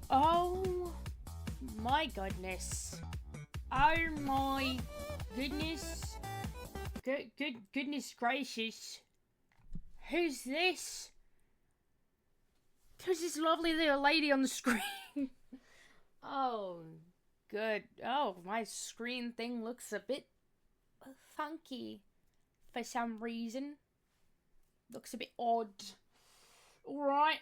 Oh my goodness. Oh my goodness. Goodness gracious. Who's this? Who's this lovely little lady on the screen? Oh, good. Oh, my screen thing looks a bit funky for some reason. Looks a bit odd. Alright,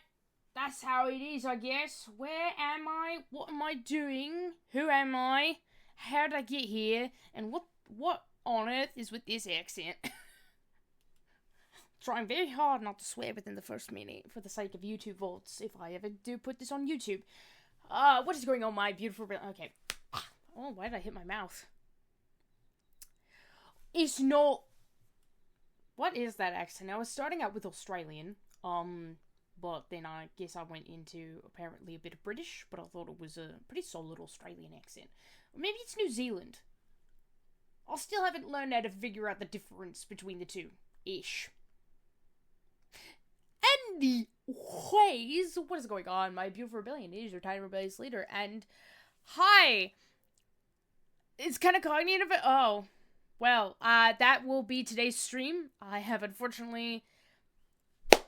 that's how it is, I guess. Where am I? What am I doing? Who am I? How did I get here? And what on earth is with this accent? Trying very hard not to swear within the first minute for the sake of YouTube vaults, if I ever do put this on YouTube. What is going on, my beautiful... Okay. Oh, why did I hit my mouth? It's not... What is that accent? I was starting out with Australian, but then I guess I went into apparently a bit of British, but I thought it was a pretty solid Australian accent. Or maybe it's New Zealand. I still haven't learned how to figure out the difference between the two. Ish. Anyways, what is going on? My beautiful rebellion is your tiny rebellious leader, and hi! It's kind of cognitive. Oh, well, that will be today's stream. I have unfortunately...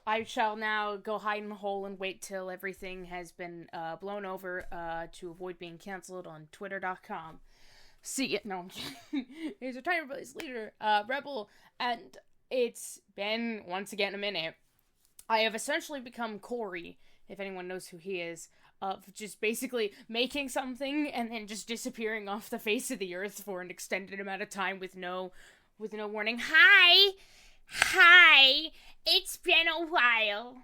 I shall now go hide in a hole and wait till everything has been blown over to avoid being cancelled on twitter.com. See it? No, I'm kidding. Here's your tiny rebellious leader, Rebel, and it's been, once again, a minute. I have essentially become Corey, if anyone knows who he is, of just basically making something and then just disappearing off the face of the earth for an extended amount of time with no warning. Hi, it's been a while.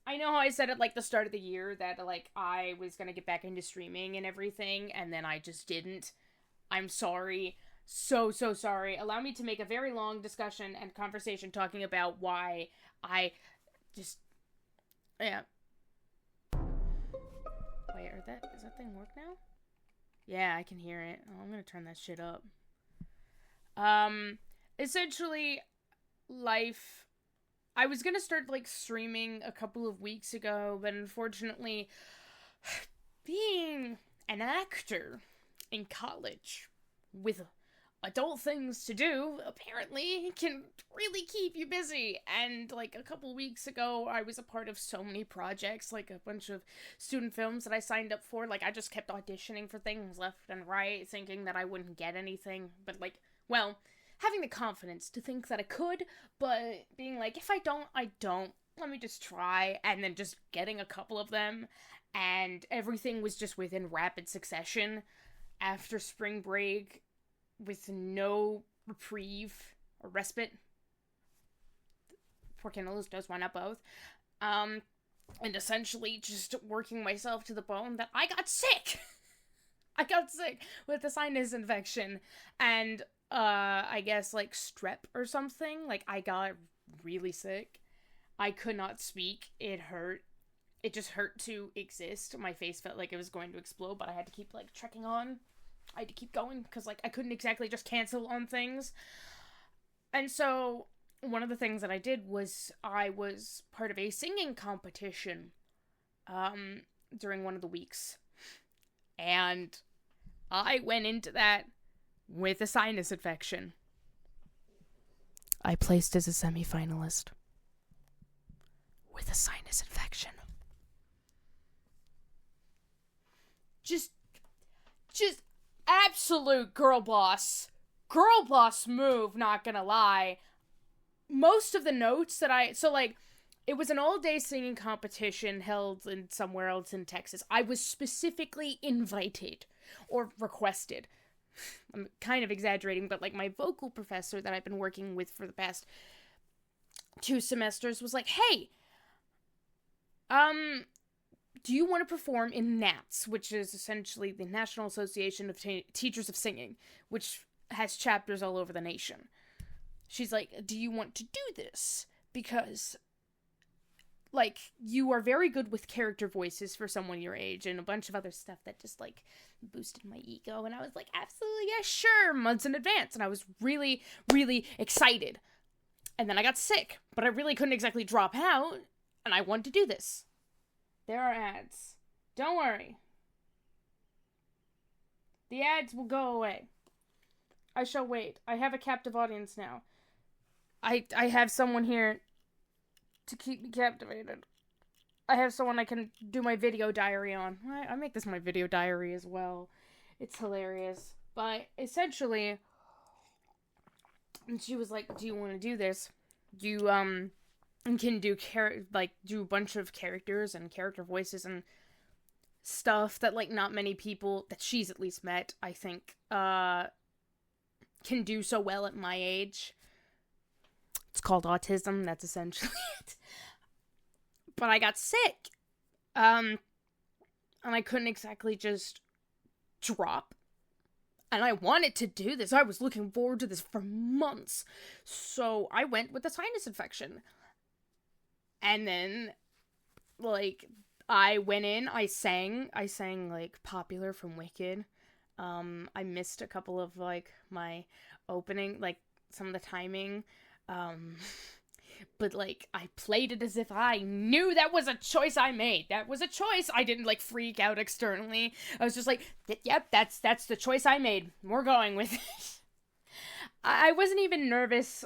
I know how I said at, like, the start of the year that, like, I was gonna get back into streaming and everything, and then I just didn't. I'm sorry. So sorry. Allow me to make a very long discussion and conversation talking about why I just... Yeah. Wait, does that thing work now? Yeah, I can hear it. Oh, I'm gonna turn that shit up. Essentially, life... I was gonna start, like, streaming a couple of weeks ago, but unfortunately, being an actor in college with adult things to do apparently can really keep you busy. And like a couple weeks ago, I was a part of so many projects, like a bunch of student films that I signed up for. Like, I just kept auditioning for things left and right, thinking that I wouldn't get anything, but like, well, having the confidence to think that I could, but being like, if I don't, I don't. Let me just try, and then just getting a couple of them, and everything was just within rapid succession after spring break, with no reprieve or respite. Poor Kindles does why not both. And essentially just working myself to the bone that I got sick. I got sick with a sinus infection and I guess like strep or something. Like, I got really sick. I could not speak. It hurt. It just hurt to exist. My face felt like it was going to explode, but I had to keep like trekking on. I had to keep going because, like, I couldn't exactly just cancel on things. And so, one of the things that I did was I was part of a singing competition during one of the weeks. And I went into that with a sinus infection. I placed as a semi-finalist with a sinus infection. Just absolute girl boss move, not gonna lie. Most of the notes that so like, it was an all-day singing competition held in somewhere else in Texas. I was specifically invited or requested. I'm kind of exaggerating, but like, my vocal professor that I've been working with for the past 2 semesters was like, hey, do you want to perform in NATS, which is essentially the National Association of Teachers of Singing, which has chapters all over the nation. She's like, do you want to do this? Because, like, you are very good with character voices for someone your age, and a bunch of other stuff that just, like, boosted my ego, and I was like, absolutely, yeah, sure, months in advance, and I was really, really excited. And then I got sick, but I really couldn't exactly drop out, and I wanted to do this. There are ads. Don't worry. The ads will go away. I shall wait. I have a captive audience now. I have someone here to keep me captivated. I have someone I can do my video diary on. I make this my video diary as well. It's hilarious. But essentially, and she was like, do you want to do this? You can do do a bunch of characters and character voices and stuff that like not many people that she's at least met, I think, can do so well at my age. It's called autism. That's essentially it. But I got sick. And I couldn't exactly just drop. And I wanted to do this. I was looking forward to this for months. So I went with a sinus infection. And then, like, I went in, I sang, like, Popular from Wicked. I missed a couple of, like, my opening, like, some of the timing. But, like, I played it as if I knew that was a choice I made. That was a choice. I didn't, like, freak out externally. I was just like, yep, that's the choice I made. We're going with it. I wasn't even nervous,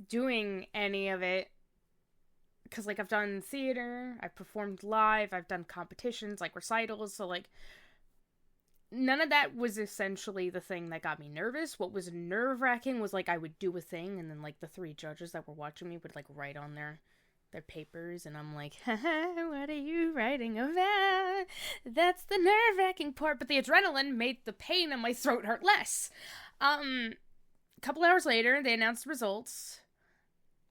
doing any of it. Because, like, I've done theater, I've performed live, I've done competitions, like, recitals, so, like, none of that was essentially the thing that got me nervous. What was nerve-wracking was, like, I would do a thing, and then, like, the 3 judges that were watching me would, like, write on their papers, and I'm like, haha, what are you writing about? That's the nerve-wracking part, but the adrenaline made the pain in my throat hurt less. A couple hours later, they announced the results,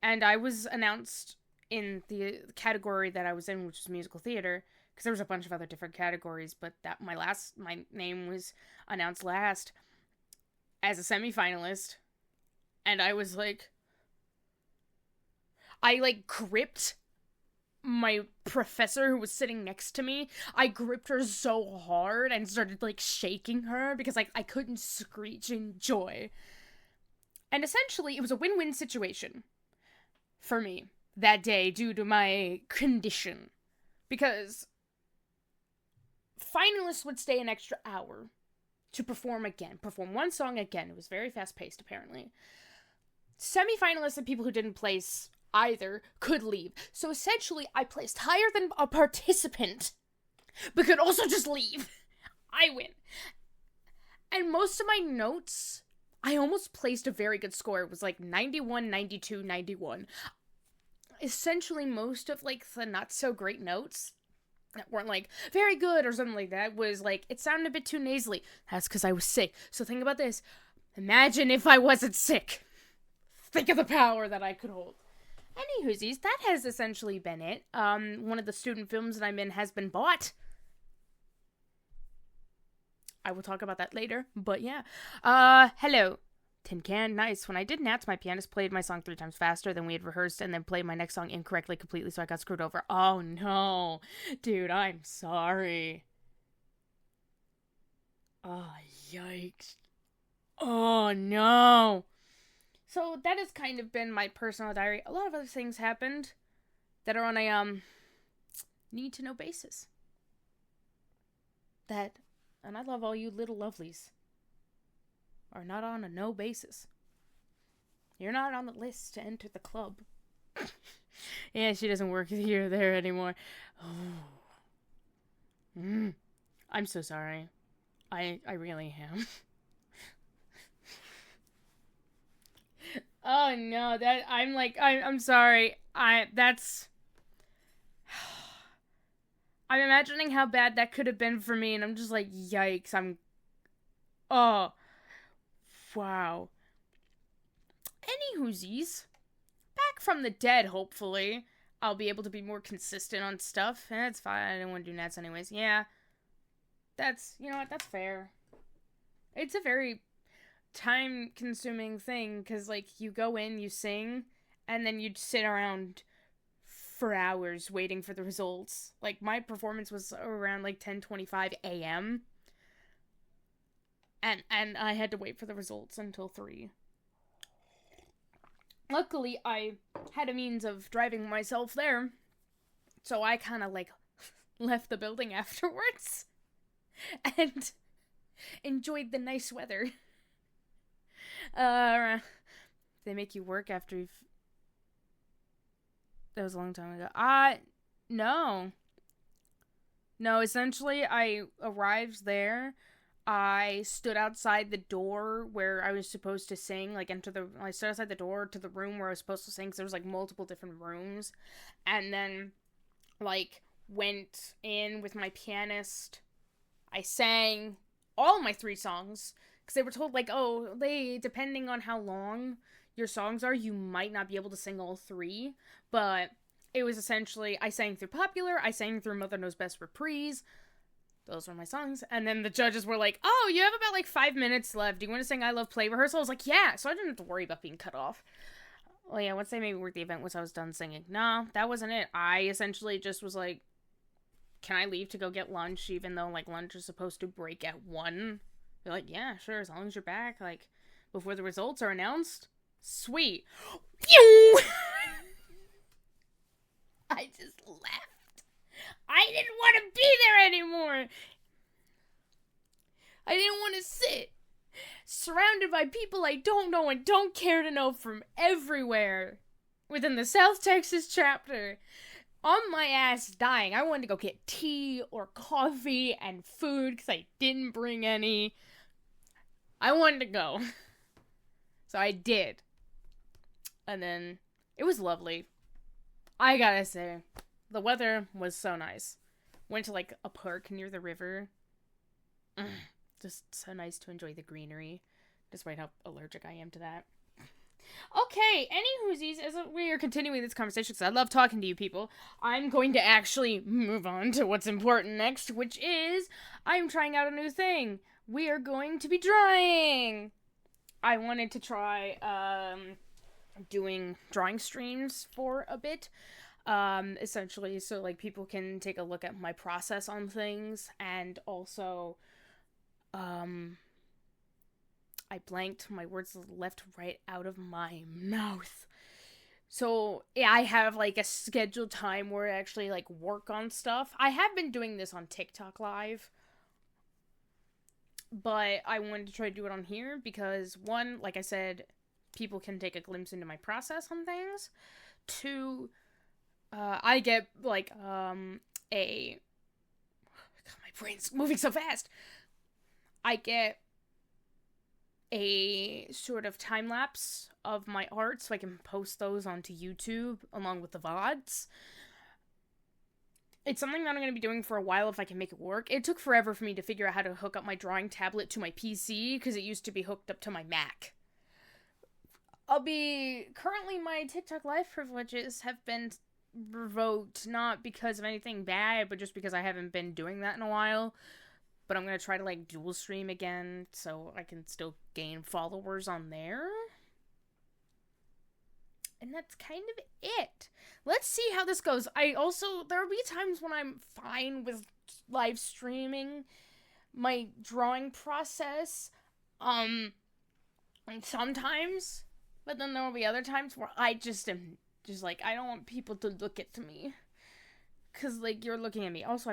and I was announced in the category that I was in, which was musical theater, because there was a bunch of other different categories, but that my name was announced last as a semifinalist, and I was like, I, like, gripped my professor who was sitting next to me. I gripped her so hard and started, like, shaking her, because, like, I couldn't screech in joy. And essentially, it was a win-win situation for me that day due to my condition, because finalists would stay an extra hour to perform one song again. It was very fast-paced, apparently. Semi-finalists and people who didn't place either could leave. So essentially, I placed higher than a participant, but could also just leave. I win. And most of my notes, I almost placed a very good score. It was like 91, 92, 91. Essentially, most of, like, the not-so-great notes that weren't, like, very good or something like that was, like, it sounded a bit too nasally. That's because I was sick. So think about this. Imagine if I wasn't sick. Think of the power that I could hold. Anywhoosies, that has essentially been it. One of the student films that I'm in has been bought. I will talk about that later, but yeah. Hello. Tin can, nice. When I did Nats, my pianist played my song 3 times faster than we had rehearsed and then played my next song incorrectly completely, so I got screwed over. Oh no. Dude, I'm sorry. Oh, yikes. Oh no. So that has kind of been my personal diary. A lot of other things happened that are on a, need-to-know basis. That, and I love all you little lovelies, are not on a no basis. You're not on the list to enter the club. Yeah, she doesn't work here or there anymore. Oh. I'm so sorry. I really am. Oh no, I'm sorry. That's I'm imagining how bad that could have been for me, and I'm just like, yikes, oh. Wow. Anywhoosies, back from the dead, hopefully. I'll be able to be more consistent on stuff. That's fine, I didn't want to do Nats anyways. Yeah. You know what, that's fair. It's a very time-consuming thing, because, like, you go in, you sing, and then you'd sit around for hours waiting for the results. Like, my performance was around, like, 10:25 a.m., And I had to wait for the results until 3. Luckily, I had a means of driving myself there. So I kind of, like left the building afterwards and enjoyed the nice weather. They make you work after you've... That was a long time ago. No. No, essentially, I arrived there. I stood outside the door where I was supposed to sing, like, I stood outside the door to the room where I was supposed to sing, because there was, like, multiple different rooms, and then, like, went in with my pianist. I sang all my 3 songs, because they were told, like, oh, depending on how long your songs are, you might not be able to sing all 3, but it was essentially, I sang through Popular, I sang through Mother Knows Best Reprise. Those were my songs. And then the judges were like, oh, you have about, like, 5 minutes left. Do you want to sing I Love Play Rehearsal? I was like, yeah. So I didn't have to worry about being cut off. Well, yeah, once they made me work the event, once I was done singing. No, that wasn't it. I essentially just was like, can I leave to go get lunch, even though, like, lunch is supposed to break at 1? They're like, yeah, sure, as long as you're back, like, before the results are announced. Sweet. I just left. I didn't want to be there anymore. I didn't want to sit surrounded by people I don't know and don't care to know from everywhere within the South Texas chapter. On my ass dying. I wanted to go get tea or coffee and food because I didn't bring any. I wanted to go. So I did. And then it was lovely. I gotta say, the weather was so nice. Went to, like, a park near the river. Just so nice to enjoy the greenery, despite how allergic I am to that. Okay, any whoosies, as we are continuing this conversation, because I love talking to you people, I'm going to actually move on to what's important next, which is, I'm trying out a new thing. We are going to be drawing! I wanted to try, doing drawing streams for a bit. Essentially, so, like, people can take a look at my process on things, and also, I blanked, my words left right out of my mouth. So, yeah, I have, like, a scheduled time where I actually, like, work on stuff. I have been doing this on TikTok Live, but I wanted to try to do it on here, because, 1, like I said, people can take a glimpse into my process on things. 2, I get, like, God, my brain's moving so fast. I get a sort of time-lapse of my art, so I can post those onto YouTube, along with the VODs. It's something that I'm going to be doing for a while if I can make it work. It took forever for me to figure out how to hook up my drawing tablet to my PC, because it used to be hooked up to my Mac. Currently my TikTok Live privileges have been revoked, not because of anything bad, but just because I haven't been doing that in a while. But I'm gonna try to, like, dual stream again, so I can still gain followers on there. And that's kind of it. Let's see how this goes. There will be times when I'm fine with live streaming my drawing process, and sometimes, but then there will be other times where I just am just like, I don't want people to look at me, because, like, you're looking at me. Also,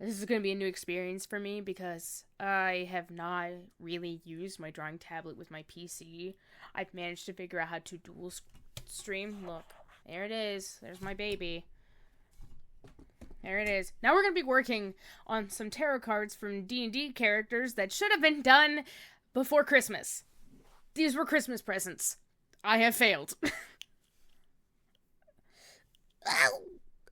this is going to be a new experience for me, because I have not really used my drawing tablet with my PC. I've managed to figure out how to dual stream. Look, there it is. There's my baby. There it is. Now we're going to be working on some tarot cards from D&D characters that should have been done before Christmas. These were Christmas presents. I have failed.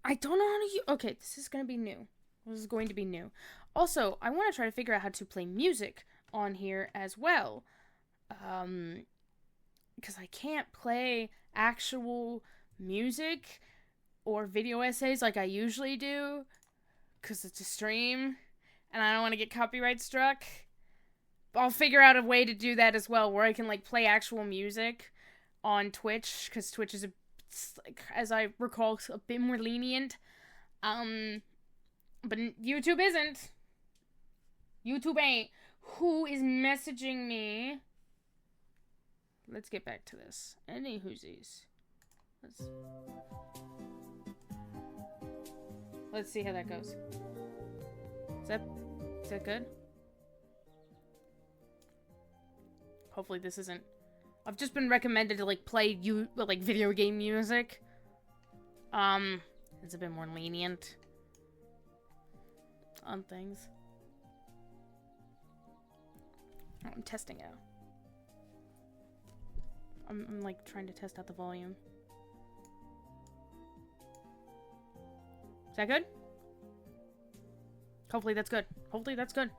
I don't know how to use... Okay, this is going to be new. This is going to be new. Also, I want to try to figure out how to play music on here as well. Because I can't play actual music or video essays like I usually do, because it's a stream, and I don't want to get copyright struck. I'll figure out a way to do that as well, where I can, like, play actual music on Twitch, because Twitch is, as I recall, a bit more lenient. But YouTube isn't. YouTube ain't. Who is messaging me? Let's get back to this. Any whoosies. Let's see how that goes. Is that good? Hopefully this isn't... I've just been recommended to, like, play like, video game music. It's a bit more lenient on things. Oh, I'm testing out. I'm, like, trying to test out the volume. Is that good? Hopefully that's good. Hopefully that's good.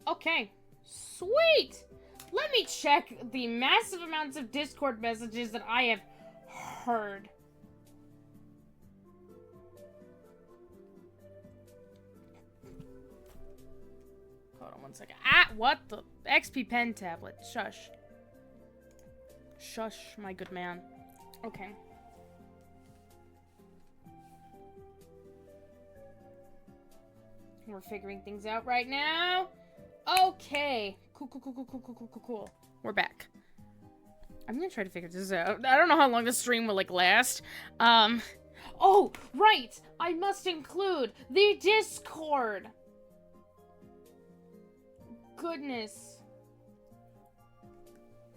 Okay. Sweet! Let me check the massive amounts of Discord messages that I have heard. Hold on one second. Ah, what the? XP pen tablet. Shush. Shush, my good man. Okay. We're figuring things out right now. Okay. Cool. We're back. I'm gonna try to figure this out. I don't know how long the stream will, like, last. Oh, right! I must include the Discord! Goodness.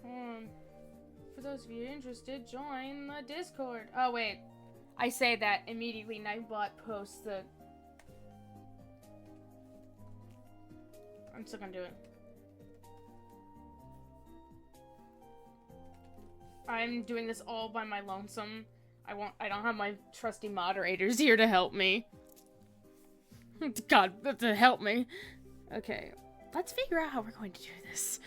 For those of you interested, join the Discord. Oh, wait. I say that immediately Nightbot posts the... I'm still gonna do it. I'm doing this all by my lonesome. I don't have my trusty moderators here to help me. God, to help me. Okay, let's figure out how we're going to do this.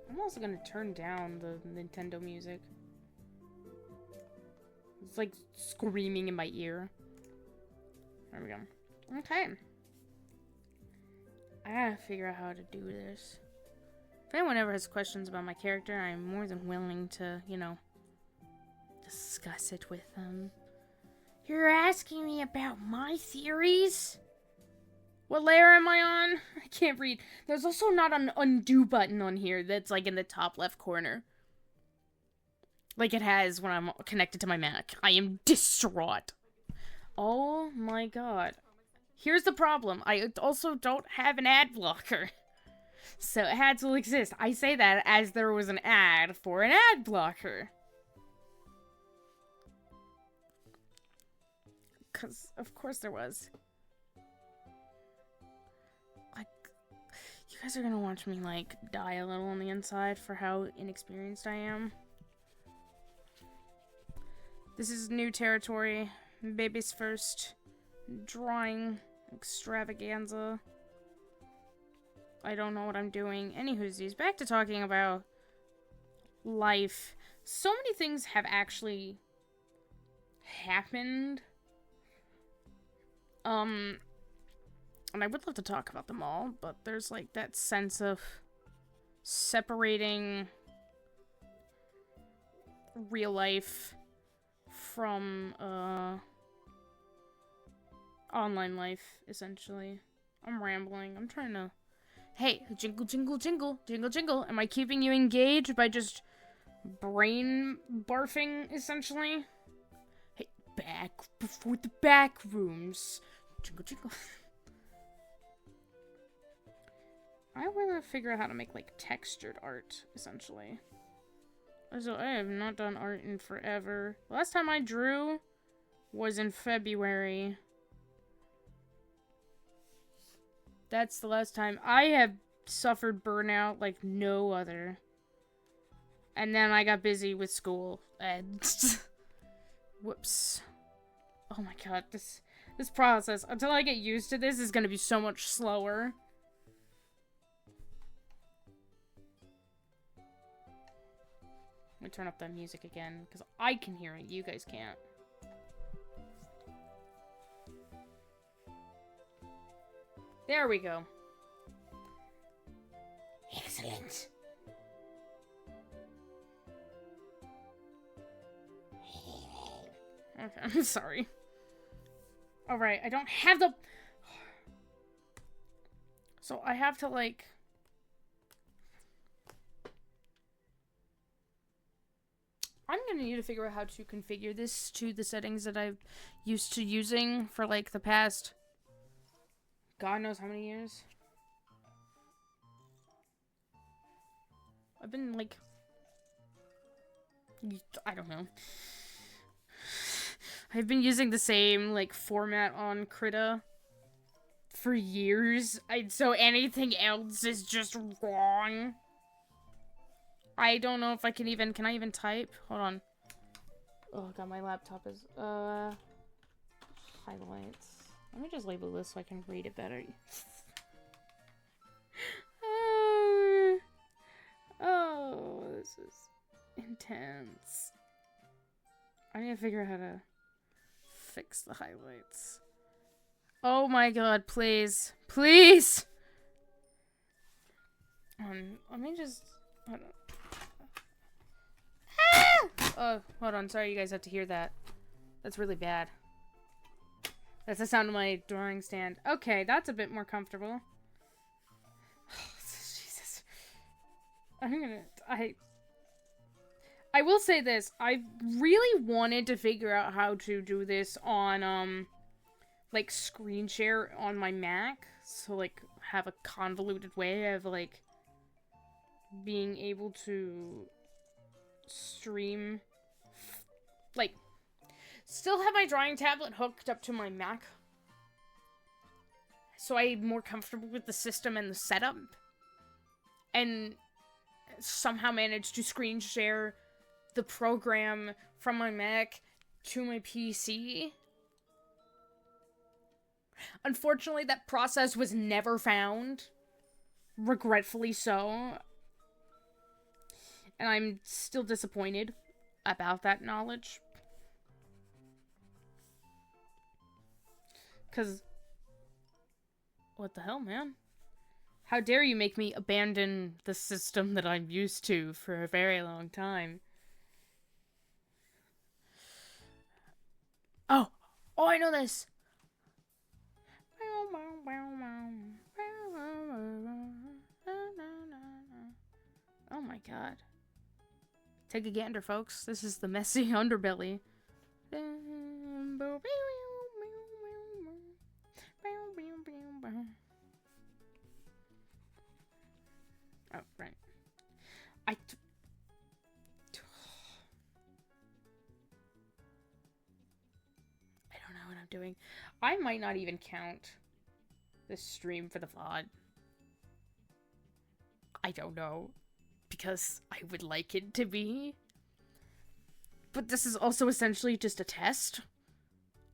I'm also gonna turn down the Nintendo music. It's like screaming in my ear. There we go. Okay. I gotta figure out how to do this. If anyone ever has questions about my character, I'm more than willing to, you know, discuss it with them. You're asking me about my theories? What layer am I on? I can't read. There's also not an undo button on here that's, like, in the top left corner. Like it has when I'm connected to my Mac. I am distraught. Oh my god. Here's the problem. I also don't have an ad blocker. So ads will exist. I say that as there was an ad for an ad blocker. Because, of course there was. Like, you guys are gonna watch me, like, die a little on the inside for how inexperienced I am. This is new territory. Baby's first drawing extravaganza. I don't know what I'm doing. Anywhoosies, back to talking about life. So many things have actually happened. And I would love to talk about them all, but there's like that sense of separating real life from online life, essentially. I'm rambling. I'm trying to... Hey, jingle, jingle, jingle, jingle, jingle. Am I keeping you engaged by just brain barfing, essentially? Hey, back before the back rooms. Jingle, jingle. I want to figure out how to make, like, textured art, essentially. So, I have not done art in forever. Last time I drew was in February. That's the last time. I have suffered burnout like no other. And then I got busy with school. And whoops. Oh my god, this process, until I get used to this, is gonna be so much slower. Let me turn up that music again, because I can hear it, you guys can't. There we go. Excellent. Okay, I'm sorry. Alright, I don't have the... So I have to, like... I'm gonna need to figure out how to configure this to the settings that I've used to using for, like, the past God knows how many years. I've been, like, I don't know. I've been using the same, like, format on Krita for years. So anything else is just wrong. I don't know if I can even... Can I even type? Hold on. Oh, God, my laptop is... Highlights. Let me just label this so I can read it better. Oh, this is intense. I need to figure out how to fix the highlights. Oh my God, please. Please! Let me just... Hold on. Oh, hold on. Sorry you guys have to hear that. That's really bad. That's the sound of my drawing stand. Okay, that's a bit more comfortable. Jesus. I will say this. I really wanted to figure out how to do this on, like, screen share on my Mac. So, like, have a convoluted way of, like, being able to stream, like, still have my drawing tablet hooked up to my Mac, so I'm more comfortable with the system and the setup, and somehow manage to screen share the program from my Mac to my PC. Unfortunately, that process was never found, regretfully so. And I'm still disappointed about that knowledge. Because... What the hell, man? How dare you make me abandon the system that I'm used to for a very long time? Oh! Oh, I know this! Oh my God. Take a gander, folks. This is the messy underbelly. Oh, right. I don't know what I'm doing. I might not even count this stream for the VOD. I don't know. Because I would like it to be. But this is also essentially just a test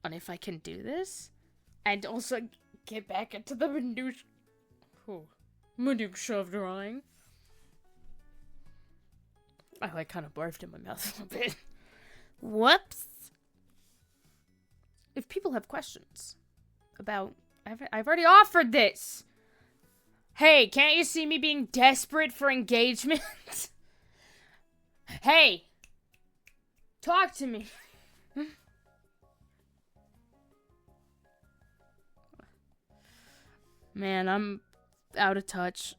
on if I can do this. And also get back into the minutia of drawing. I, like, kind of barfed in my mouth a little bit. Whoops! If people have questions about... I've already offered this! Hey, can't you see me being desperate for engagement? Hey! Talk to me! Man, I'm out of touch.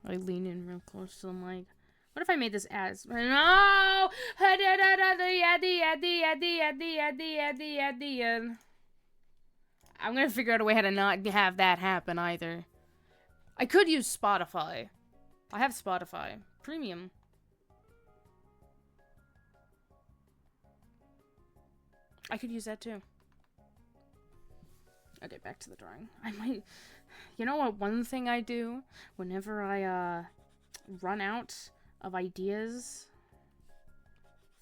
I lean in real close to the mic. What if I made this as... No! I'm gonna figure out a way how to not have that happen either. I could use Spotify. I have Spotify. Premium. I could use that too. Okay, back to the drawing. I might... You know what? One thing I do whenever I, run out of ideas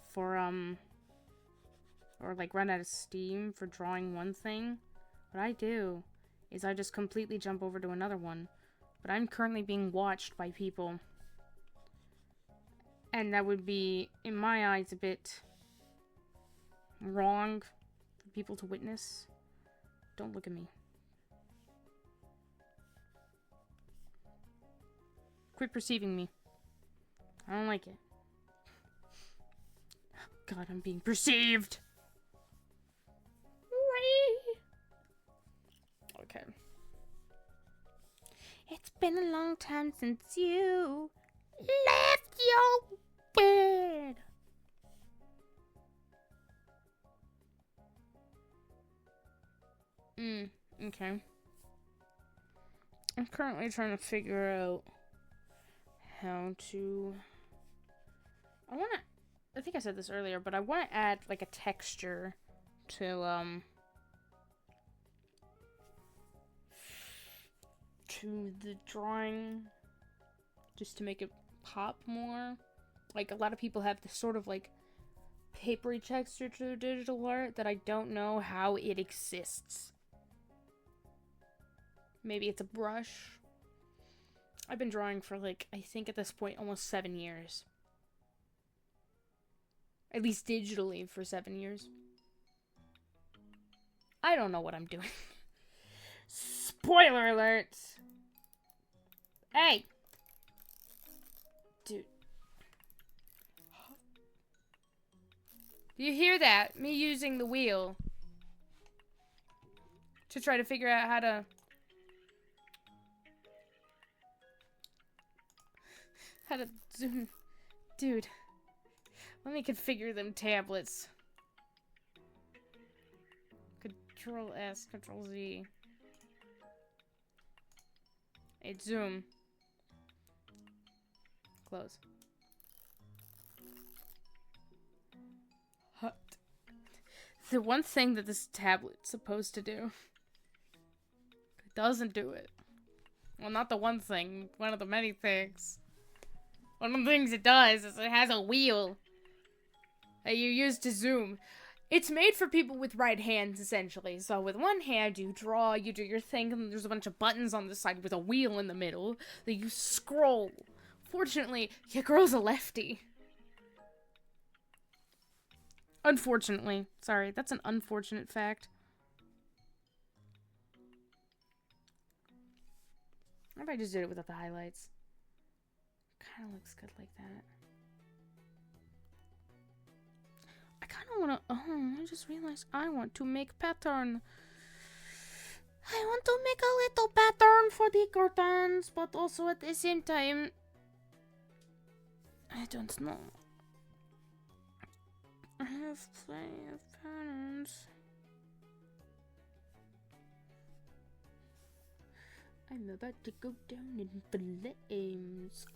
for, or, like, run out of steam for drawing one thing, what I do is I just completely jump over to another one. But I'm currently being watched by people. And that would be, in my eyes, a bit wrong for people to witness. Don't look at me. Quit perceiving me. I don't like it. God, I'm being perceived! Okay. It's been a long time since you left your bed. Okay. I'm currently trying to figure out how to... I think I said this earlier, but I want to add, like, a texture to the drawing, just to make it pop more. Like, a lot of people have this sort of, like, papery texture to digital art that I don't know how it exists. Maybe it's a brush. I've been drawing for, like, I think at this point, almost 7 years. At least digitally for 7 years. I don't know what I'm doing. Spoiler alert! Hey! Dude. Do you hear that? Me using the wheel to try to figure out how to... zoom. Dude. Let me configure them tablets. Control S, Control Z. Hey, zoom. Close. The one thing that this tablet's supposed to do, it doesn't do it. Well, not the one thing. One of the many things. One of the things it does is it has a wheel that you use to zoom. It's made for people with right hands, essentially. So with one hand, you draw, you do your thing, and there's a bunch of buttons on the side with a wheel in the middle that you scroll. Fortunately, your girl's a lefty. Unfortunately. Sorry, that's an unfortunate fact. What if I just did it without the highlights? Kinda looks good like that. I kinda wanna... Oh, I just realized I want to make pattern. I want to make a little pattern for the curtains, but also at the same time... I don't know. I have plenty of patterns. I'm about to go down in flames.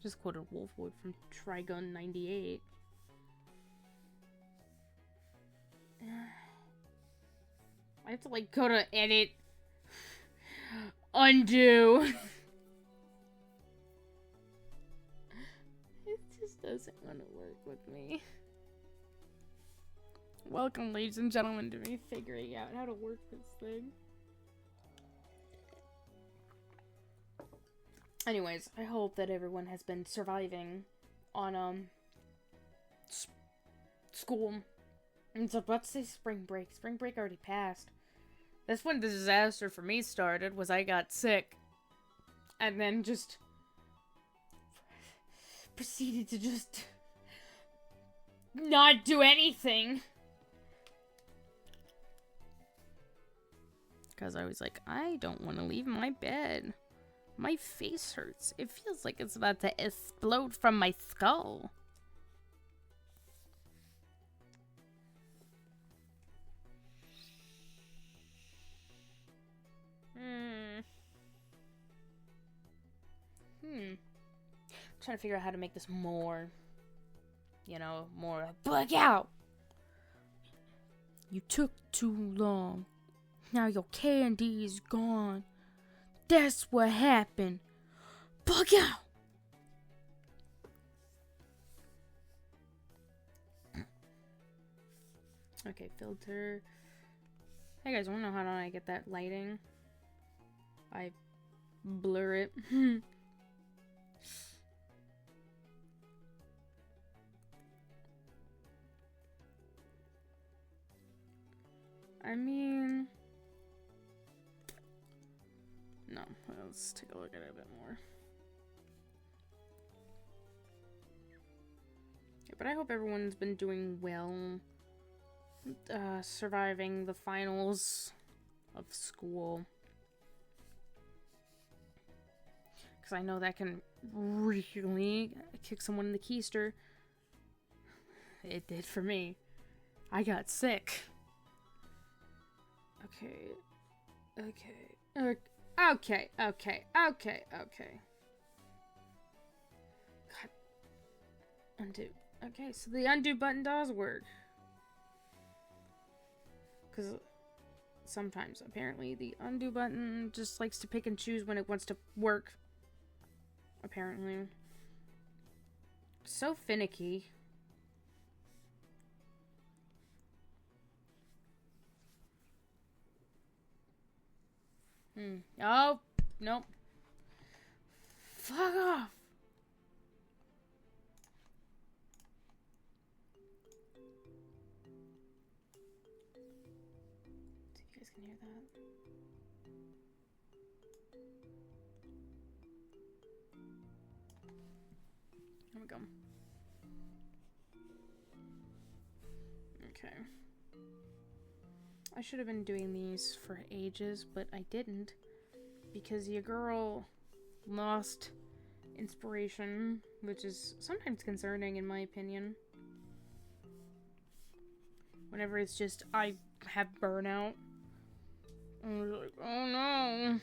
Just quoted Wolfwood from Trigun 98. I have to, like, go to edit. Undo. It just doesn't want to work with me. Welcome, ladies and gentlemen, to me figuring out how to work this thing. Anyways, I hope that everyone has been surviving on, school. And so, let's say spring break. Spring break already passed. That's when the disaster for me started, was I got sick. And then just... proceeded to just... not do anything. Because I was like, I don't want to leave my bed. My face hurts. It feels like it's about to explode from my skull. I'm trying to figure out how to make this more, you know, more bug out. You took too long. Now your candy is gone. That's what happened. Bug out. Okay, filter. Hey guys, wanna know how do I get that lighting? I blur it. I mean... No, let's take a look at it a bit more. Yeah, but I hope everyone's been doing well. Surviving the finals of school. because I know that can really kick someone in the keister. It did for me. I got sick. Okay. God. Undo. Okay, so the undo button does work. Because sometimes, apparently, the undo button just likes to pick and choose when it wants to work. Apparently. So finicky. Oh, nope. Fuck off. See if you guys can hear that. Here we go. Okay. I should have been doing these for ages, but I didn't. Because your girl lost inspiration, which is sometimes concerning in my opinion. Whenever it's just, I have burnout. I'm like, oh no.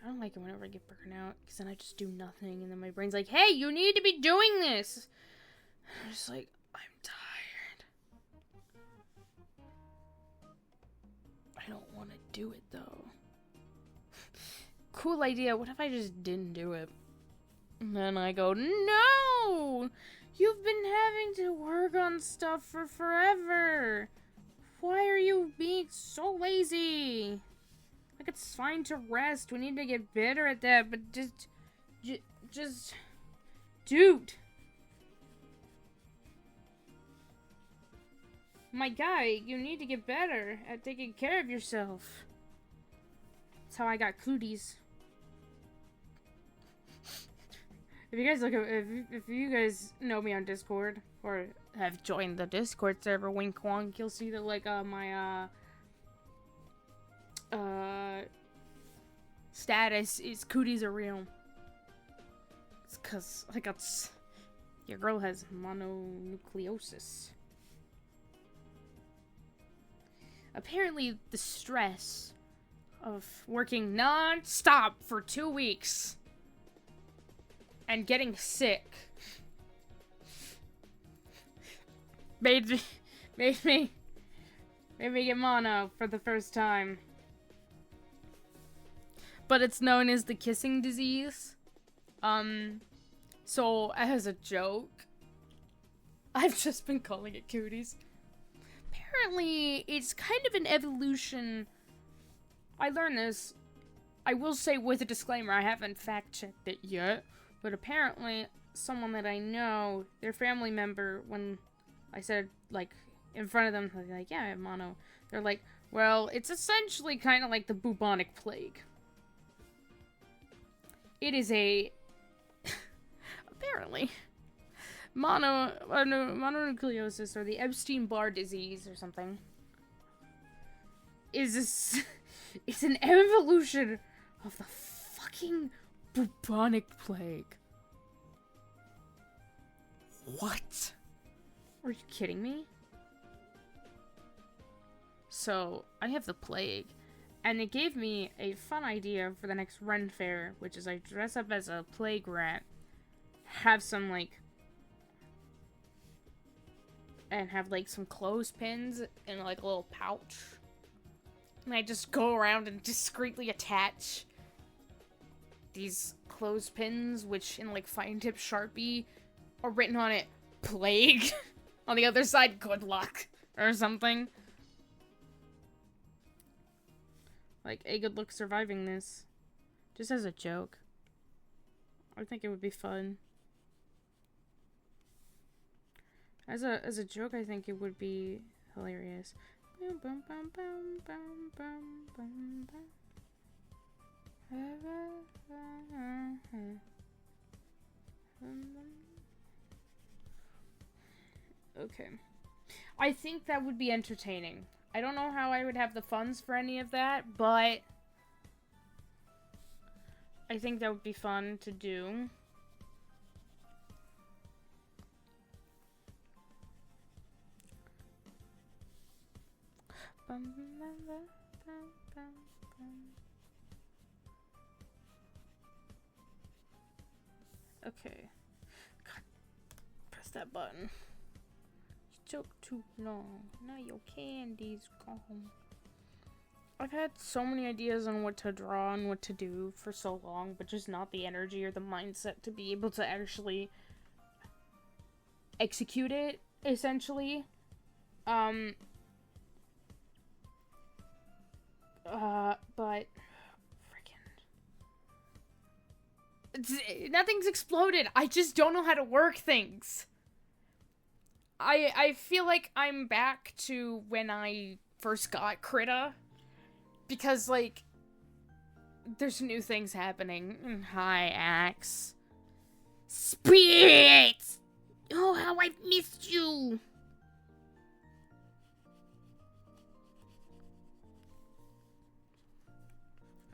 I don't like it whenever I get burnout, because then I just do nothing, and then my brain's like, hey, you need to be doing this! And I'm just like, I'm tired. I don't want to do it, though. Cool idea, what if I just didn't do it? And then I go, no! You've been having to work on stuff for forever! Why are you being so lazy? Like, it's fine to rest. We need to get better at that, but just, dude. My guy, you need to get better at taking care of yourself. That's how I got cooties. If you guys look at, if you guys know me on Discord, or have joined the Discord server, wink wonk, you'll see that, like, my, status is cooties are real. It's cause I got your girl has mononucleosis. Apparently the stress of working non-stop for 2 weeks and getting sick made me get mono for the first time. But it's known as the kissing disease. So as a joke, I've just been calling it cooties. Apparently, it's kind of an evolution. I learned this, I will say with a disclaimer, I haven't fact-checked it yet, but apparently, someone that I know, their family member, when I said, like, in front of them, they're like, yeah, I have mono. They're like, well, it's essentially kind of like the bubonic plague. It is a, apparently, mononucleosis, or the Epstein-Barr disease, or something, is it's an evolution of the fucking bubonic plague. What? Are you kidding me? So, I have the plague. And it gave me a fun idea for the next Ren Fair, which is I dress up as a plague rat, have some, like, and have, like, some clothespins in, like, a little pouch. And I just go around and discreetly attach these clothespins, which in, like, fine tip Sharpie are written on it, plague. On the other side, good luck, or something. Like, a good luck surviving this. Just as a joke. I think it would be fun. As a joke, I think it would be hilarious. Okay. I think that would be entertaining. I don't know how I would have the funds for any of that, but I think that would be fun to do. Okay. God, press that button. You took too long. Now your candy's gone. I've had so many ideas on what to draw and what to do for so long, but just not the energy or the mindset to be able to actually execute it, essentially. But nothing's exploded. I just don't know how to work things. I feel like I'm back to when I first got Krita. Because, like, there's new things happening. Hi, Axe. Spirits! Oh, how I've missed you!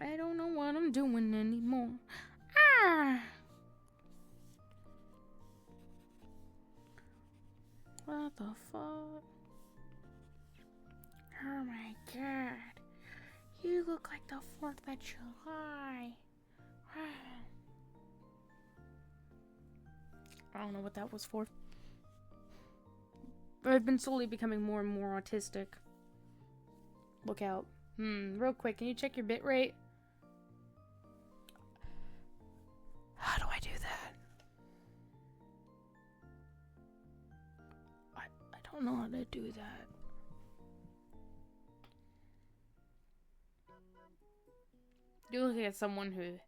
I don't know what I'm doing anymore. Ah! What the fuck? Oh my god. You look like the 4th of July. I don't know what that was for. I've been slowly becoming more and more autistic. Look out. Real quick, can you check your bitrate? How do I do that? I don't know how to do that. You're looking at someone who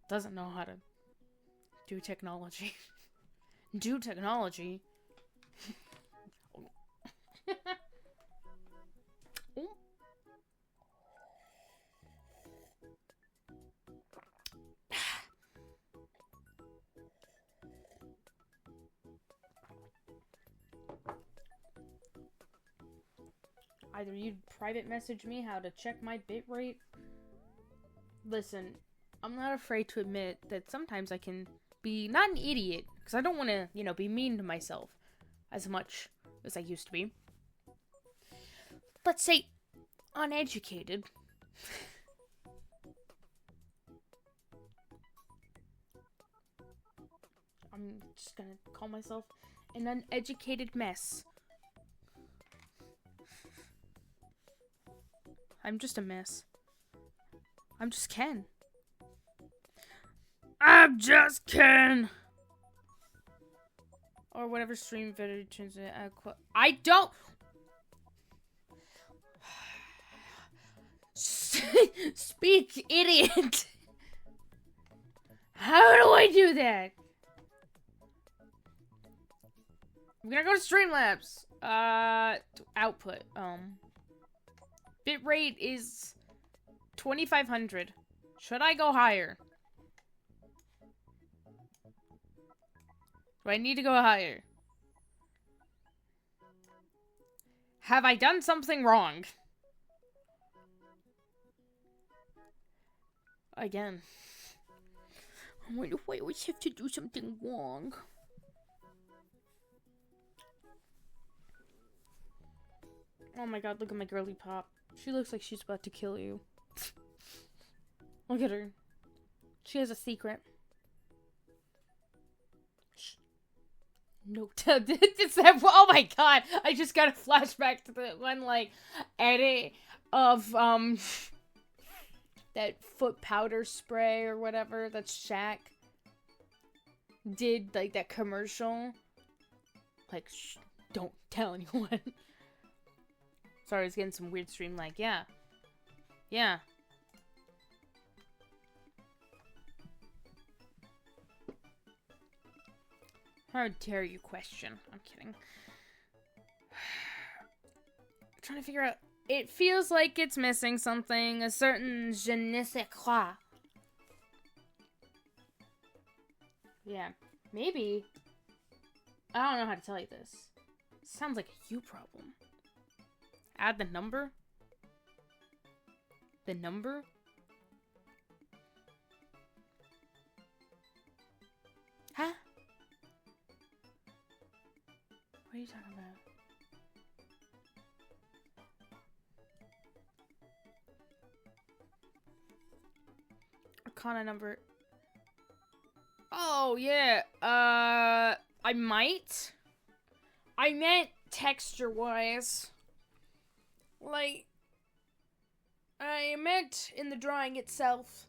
doesn't know how to do technology. Do technology? Either you'd private message me how to check my bitrate. Listen, I'm not afraid to admit that sometimes I can be not an idiot, because I don't want to, be mean to myself as much as I used to be. Let's say uneducated. I'm just gonna call myself an uneducated mess. I'm just a mess. I'm just Ken. I'm just Ken! Or whatever stream video turns it. I don't... Speak, idiot! How do I do that? I'm gonna go to Streamlabs. Output. Bitrate is 2500. Should I go higher? Do I need to go higher? Have I done something wrong? Again. I wonder if I always have to do something wrong. Oh my god, look at my girly pop. She looks like she's about to kill you. Look at her. She has a secret. Shh. No, oh my god, I just got a flashback to the one, like, edit of, that foot powder spray or whatever that Shaq did, like, that commercial. Like, shh, don't tell anyone. Sorry, I was getting some weird stream lag. Yeah. Yeah. How dare you question? I'm kidding. I'm trying to figure out. It feels like it's missing something. A certain je ne sais quoi. Yeah. Maybe. I don't know how to tell you this. Sounds like a you problem. Add the number? The number? Huh? What are you talking about? Arcana number. Oh, yeah. I might. I meant texture-wise. Like, I meant in the drawing itself.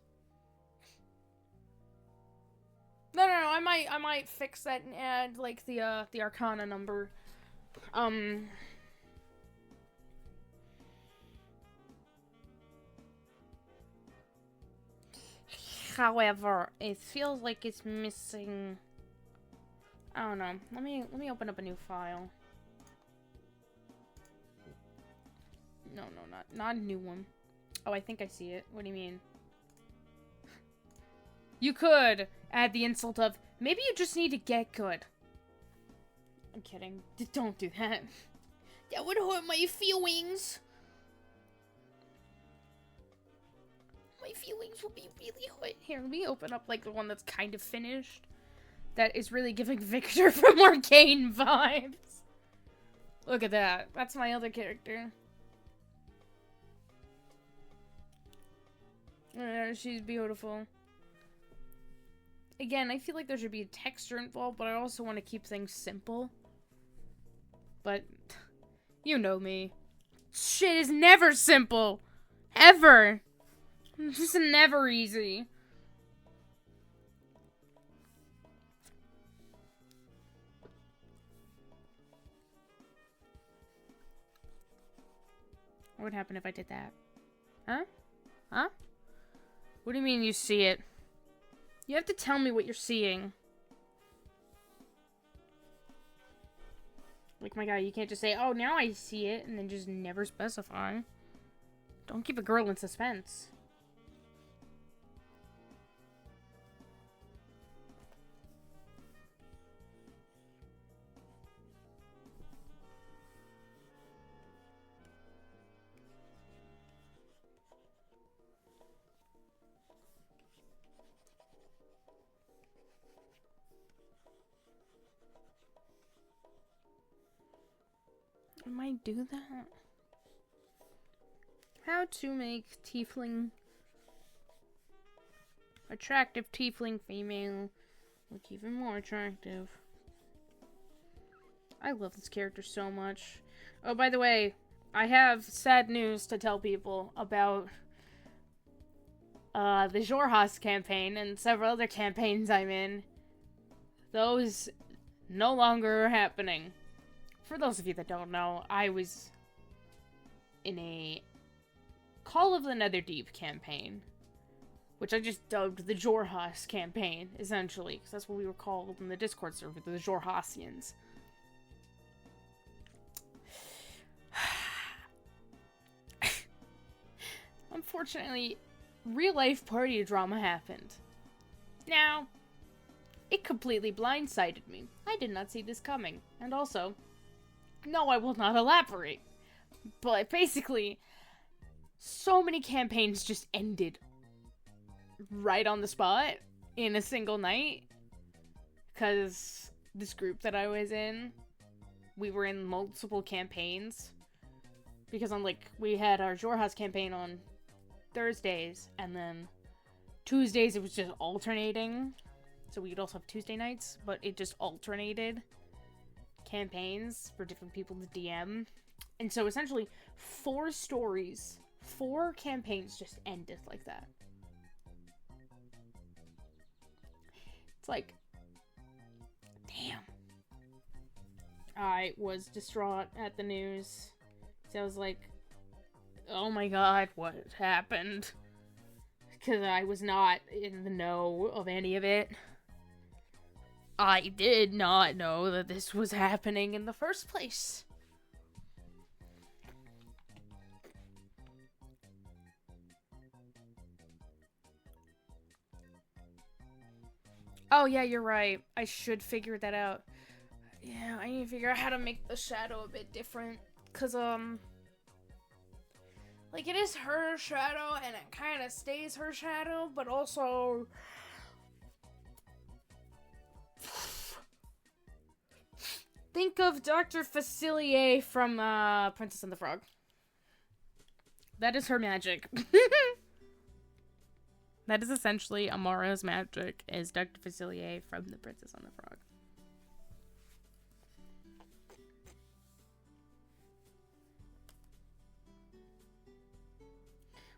No, I might fix that and add, like, the Arcana number. However, it feels like it's missing. I don't know. Let me open up a new file. No, not a new one. Oh, I think I see it. What do you mean? You could add the insult of, maybe you just need to get good. I'm kidding. Don't do that. That would hurt my feelings. My feelings will be really hurt. Here, let me open up, like, the one that's kind of finished. That is really giving Victor from Arcane vibes. Look at that. That's my other character. She's beautiful. Again, I feel like there should be a texture involved, but I also want to keep things simple. But, you know me. Shit is never simple. Ever. It's just never easy. What would happen if I did that? Huh? Huh? What do you mean you see it? You have to tell me what you're seeing. Like, my guy, you can't just say, oh, now I see it, and then just never specify. Don't keep a girl in suspense. I might do that. How to make tiefling attractive tiefling female look even more attractive. I love this character so much. Oh, by the way, I have sad news to tell people about the Jorhas campaign and several other campaigns I'm in. Those no longer are happening. For those of you that don't know, I was in a Call of the Netherdeep campaign, which I just dubbed the Jorhas campaign, essentially, because that's what we were called in the Discord server, the Jorhasians. Unfortunately, real-life party drama happened. Now, it completely blindsided me. I did not see this coming, and also, no, I will not elaborate. But basically, so many campaigns just ended right on the spot in a single night. Because this group that I was in, we were in multiple campaigns. Because we had our Jorhas campaign on Thursdays, and then Tuesdays it was just alternating. So we could also have Tuesday nights, but it just alternated campaigns for different people to DM. And so essentially 4 campaigns just ended like that. It's like, damn. I was distraught at the news. So I was like, oh my god, what happened? Because I was not in the know of any of it. I did not know that this was happening in the first place. Oh yeah, you're right. I should figure that out. Yeah, I need to figure out how to make the shadow a bit different. Cause, like, it is her shadow, and it kind of stays her shadow, but also Think of Dr. Facilier from Princess and the Frog. That is her magic. That is essentially Amara's magic, is Dr. Facilier from the Princess and the Frog.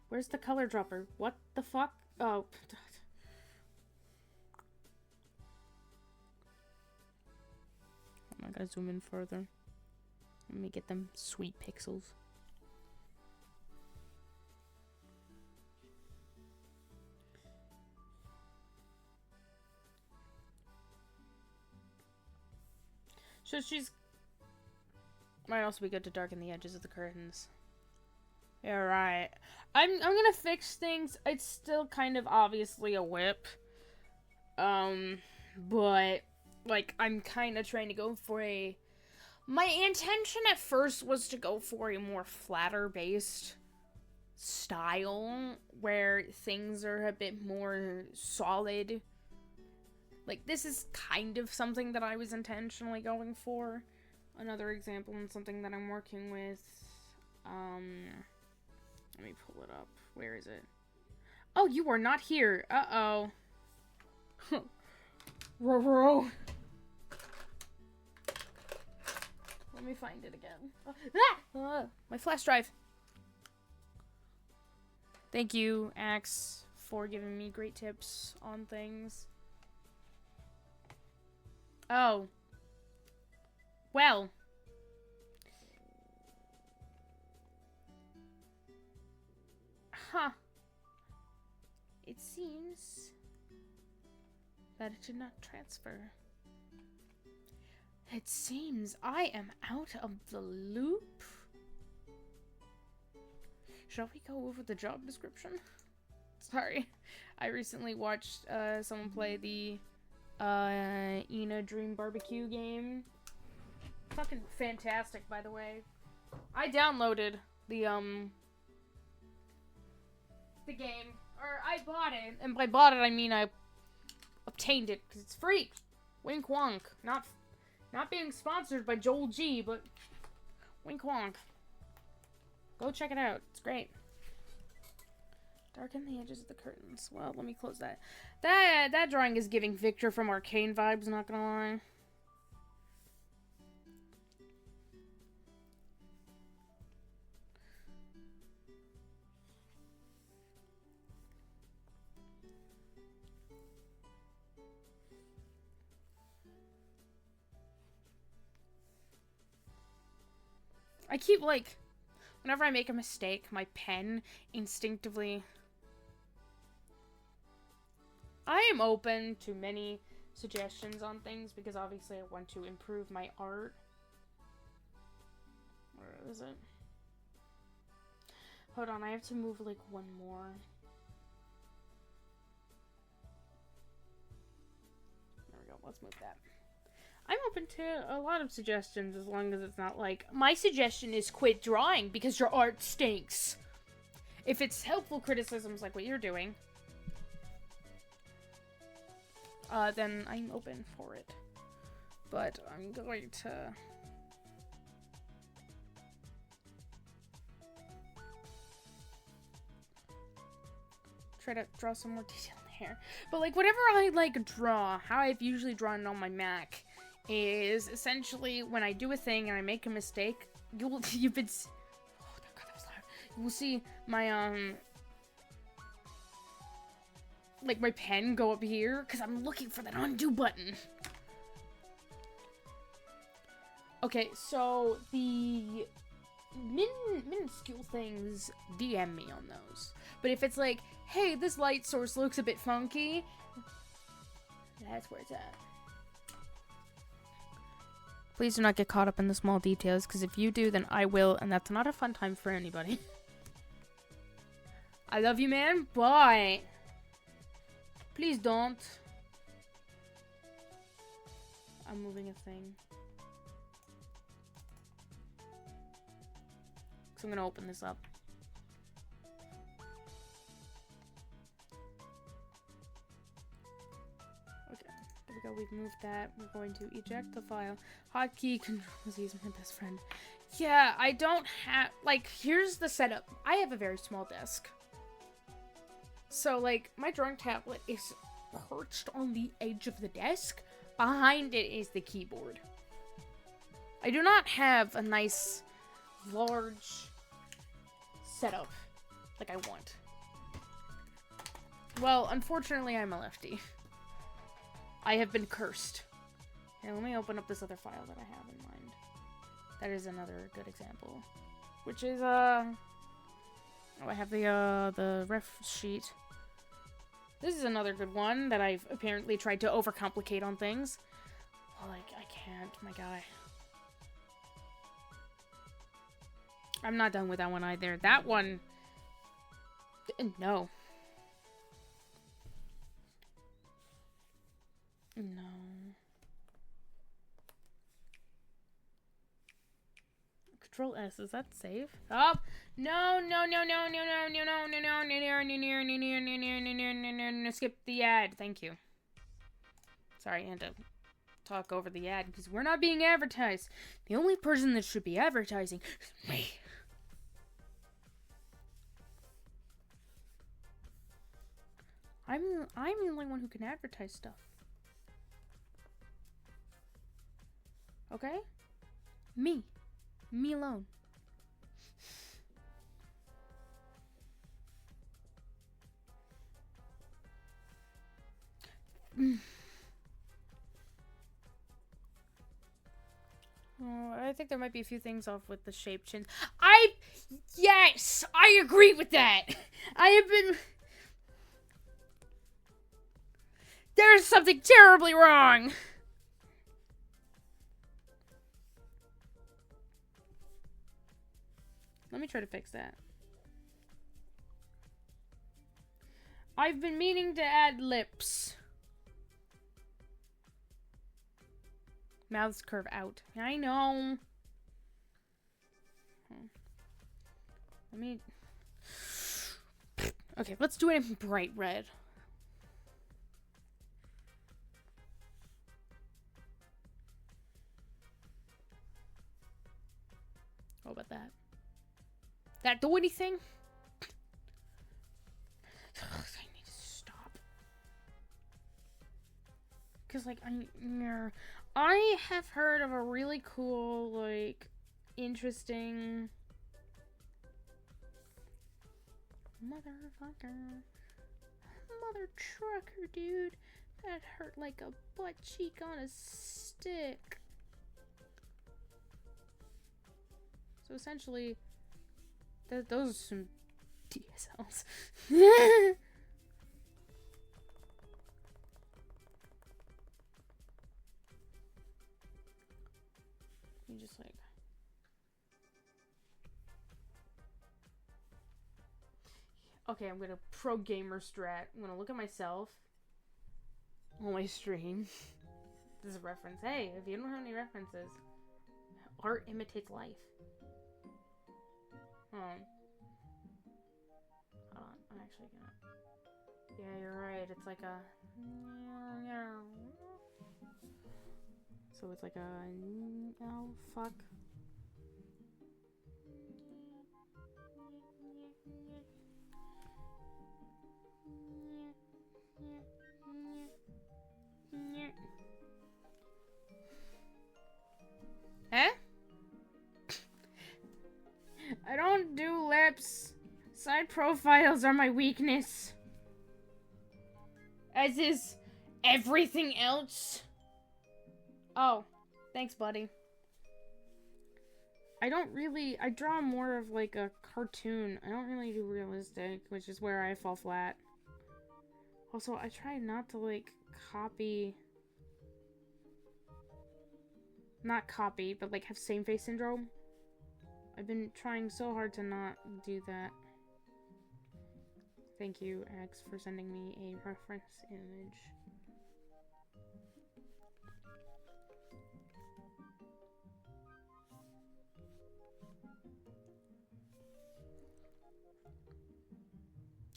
Where's the color dropper? What the fuck? Oh. I gotta zoom in further. Let me get them sweet pixels. So she's... Might also be good to darken the edges of the curtains. Yeah, right. I'm gonna fix things. It's still kind of obviously a whip. But... Like, I'm kind of trying to go for a... My intention at first was to go for a more flatter-based style, where things are a bit more solid. Like, this is kind of something that I was intentionally going for. Another example and something that I'm working with. Let me pull it up. Where is it? Oh, you are not here. Uh-oh. Ruh-roh. Let me find it again. My flash drive. Thank you, Axe, for giving me great tips on things. Oh. Well. Huh. It seems that it did not transfer. It seems I am out of the loop. Shall we go over the job description? Sorry. I recently watched someone play the Ina Dream Barbecue game. Fucking fantastic, by the way. I downloaded the game. Or I bought it. And by bought it, I mean I obtained it, because it's free. Wink wonk. Not being sponsored by Joel G, but wink wonk. Go check it out. It's great. Darken the edges of the curtains. Well, let me close that. That drawing is giving Victor from Arcane vibes, not gonna lie. I keep, like, whenever I make a mistake, my pen instinctively... I am open to many suggestions on things, because obviously I want to improve my art. Where is it? Hold on, I have to move, like, one more. There we go, let's move that. I'm open to a lot of suggestions, as long as it's not like, my suggestion is quit drawing because your art stinks. If it's helpful criticisms like what you're doing, then I'm open for it. But I'm going to... try to draw some more detail in the hair. But, like, whatever I, like, draw, how I've usually drawn it on my Mac... is essentially when I do a thing and I make a mistake, you've been... Oh, God, that was loud. You will see my, like, my pen go up here, because I'm looking for that undo button. Okay, so the minuscule things, DM me on those. But if it's like, hey, this light source looks a bit funky, that's where it's at. Please do not get caught up in the small details, because if you do, then I will, and that's not a fun time for anybody. I love you, man, but please don't. I'm moving a thing. So I'm gonna open this up. Okay, there we so we've moved that. We're going to eject the file. Hotkey controls use my best friend. Yeah, I don't have, like, here's the setup. I have a very small desk. So, like, my drawing tablet is perched on the edge of the desk. Behind it is the keyboard. I do not have a nice, large setup like I want. Well, unfortunately, I'm a lefty. I have been cursed. Here, let me open up this other file that I have in mind. That is another good example. Which is, oh, I have the ref sheet. This is another good one that I've apparently tried to overcomplicate on things. Like, I can't, my guy. I'm not done with that one either. That one... No. No. Control S, is that save? Oh! No, no, no, no, no, no, no, no, no, no, no, no, no, skip the ad. Thank you. Sorry, I had to talk over the ad because we're not being advertised. The only person that should be advertising is me. I'm the only one who can advertise stuff. Okay? Me. Me alone. Oh, I think there might be a few things off with the shape chins. Yes! I agree with that! I have been... There's something terribly wrong! Let me try to fix that. I've been meaning to add lips. Mouths curve out. I know. Let me... Okay, let's do it in bright red. What about that? That do anything? I need to stop. Because, like, I have heard of a really cool, like, interesting... Motherfucker. Mother trucker, dude. That hurt like a butt cheek on a stick. So essentially, those are some DSLs. You just like... Okay, I'm gonna pro gamer strat. I'm gonna look at myself on my stream. This is a reference. Hey, if you don't have any references, art imitates life. Hold on, I'm actually gonna... Yeah, you're right. It's like a... So it's like a... Oh, fuck. Huh? I don't do lips. Side profiles are my weakness. As is everything else. Oh, thanks, buddy. I draw more of like a cartoon. I don't really do realistic, which is where I fall flat. Also, I try not to like copy... Not copy, but like have same face syndrome. I've been trying so hard to not do that. Thank you, X, for sending me a reference image.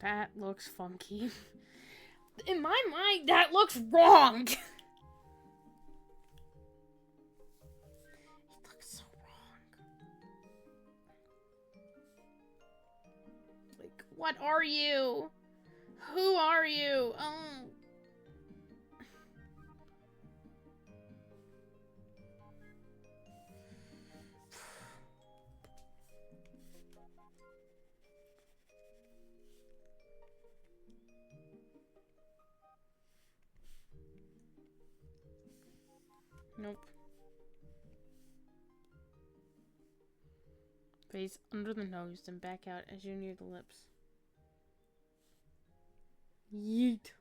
That looks funky. In my mind, that looks wrong! What are you? Who are you? Oh. Nope. Face under the nose, then back out as you near the lips. Yeet.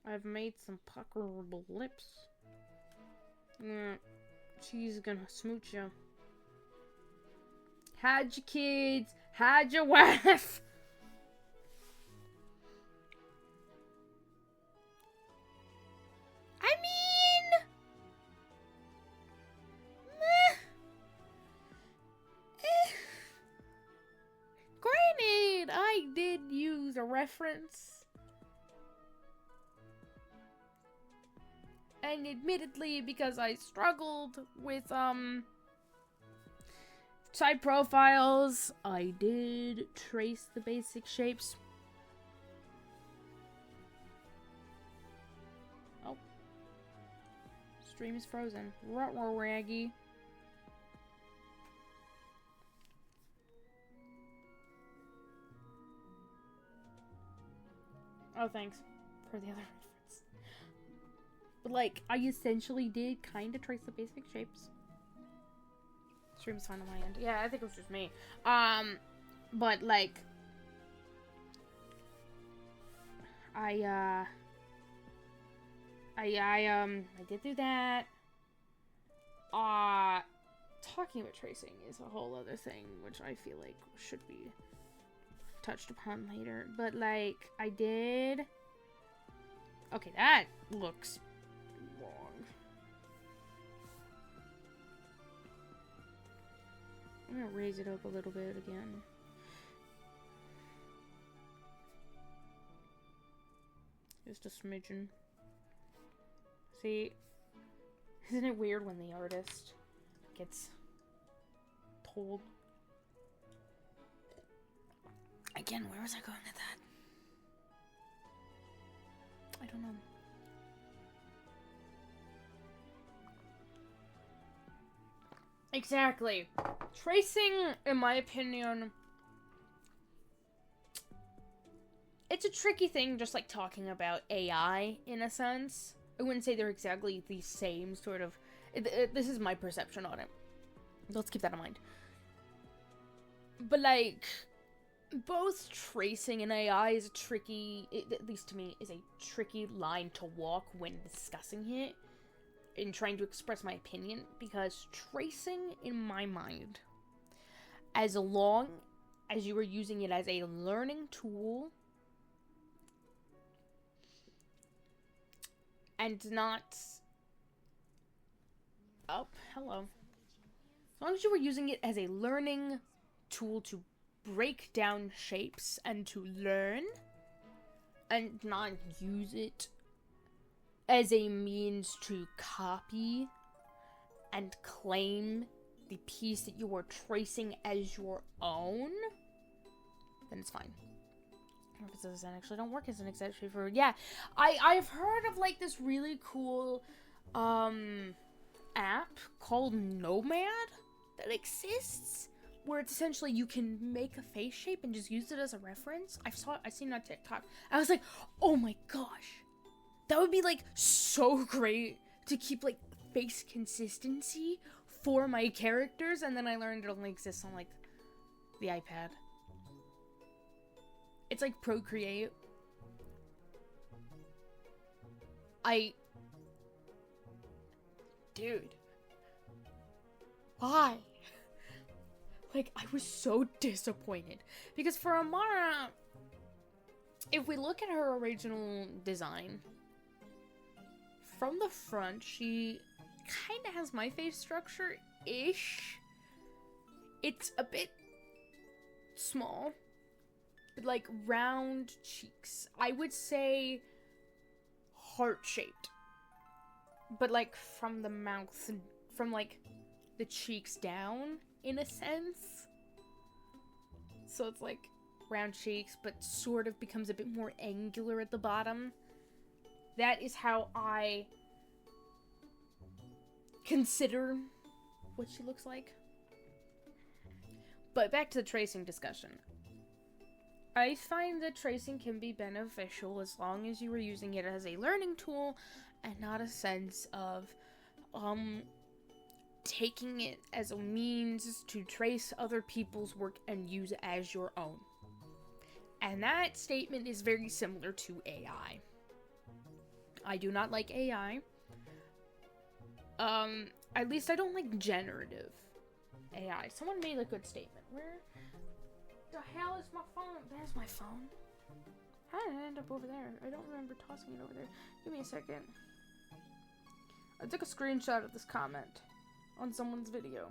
I've made some puckerable lips. She's gonna smooch you. Hide your kids. Hide your wife. I mean... Granted, I did use a reference. And admittedly, because I struggled with, side profiles, I did trace the basic shapes. Oh. Stream is frozen. Ruh-roh, Raggy. Oh, thanks for the other reference. But, like, I essentially did kind of trace the basic shapes. Stream's fine on my end. Yeah, I think it was just me. But, like, I did do that. Talking about tracing is a whole other thing, which I feel like should be touched upon later. But, like, I did... Okay, that looks wrong. I'm gonna raise it up a little bit again. Just a smidgen. See, isn't it weird when the artist gets told? Again, where was I going with that? I don't know. Exactly. Tracing, in my opinion, it's a tricky thing, just like talking about AI, in a sense. I wouldn't say they're exactly the same sort of... This is my perception on it. Let's keep that in mind. But, like, both tracing and AI is a tricky, at least to me, is a tricky line to walk when discussing it, in trying to express my opinion, because tracing, in my mind, as long as you are using it as a learning tool, and not... Oh, hello. As long as you were using it as a learning tool to break down shapes and to learn, and not use it as a means to copy and claim the piece that you are tracing as your own, then it's fine. Because I actually don't work as an exact shaper. Yeah, I've heard of, like, this really cool app called Nomad that exists, where it's essentially you can make a face shape and just use it as a reference. I've seen it on TikTok. I was like, oh my gosh, that would be, like, so great to keep, like, face consistency for my characters. And then I learned it only exists on, like, the iPad. It's like Procreate. Dude. Why? Like, I was so disappointed. Because for Amara, if we look at her original design, from the front, she kind of has my face structure-ish. It's a bit small, but, like, round cheeks. I would say heart-shaped. But, like, from the mouth, from, like, the cheeks down, in a sense. So it's like round cheeks, but sort of becomes a bit more angular at the bottom. That is how I consider what she looks like. But back to the tracing discussion. I find that tracing can be beneficial as long as you are using it as a learning tool and not a sense of taking it as a means to trace other people's work and use it as your own. And that statement is very similar to AI. I do not like AI. At least I don't like generative AI. Someone made a good statement. Where the hell is my phone? There's my phone. How did it end up over there? I don't remember tossing it over there. Give me a second. I took a screenshot of this comment on someone's video.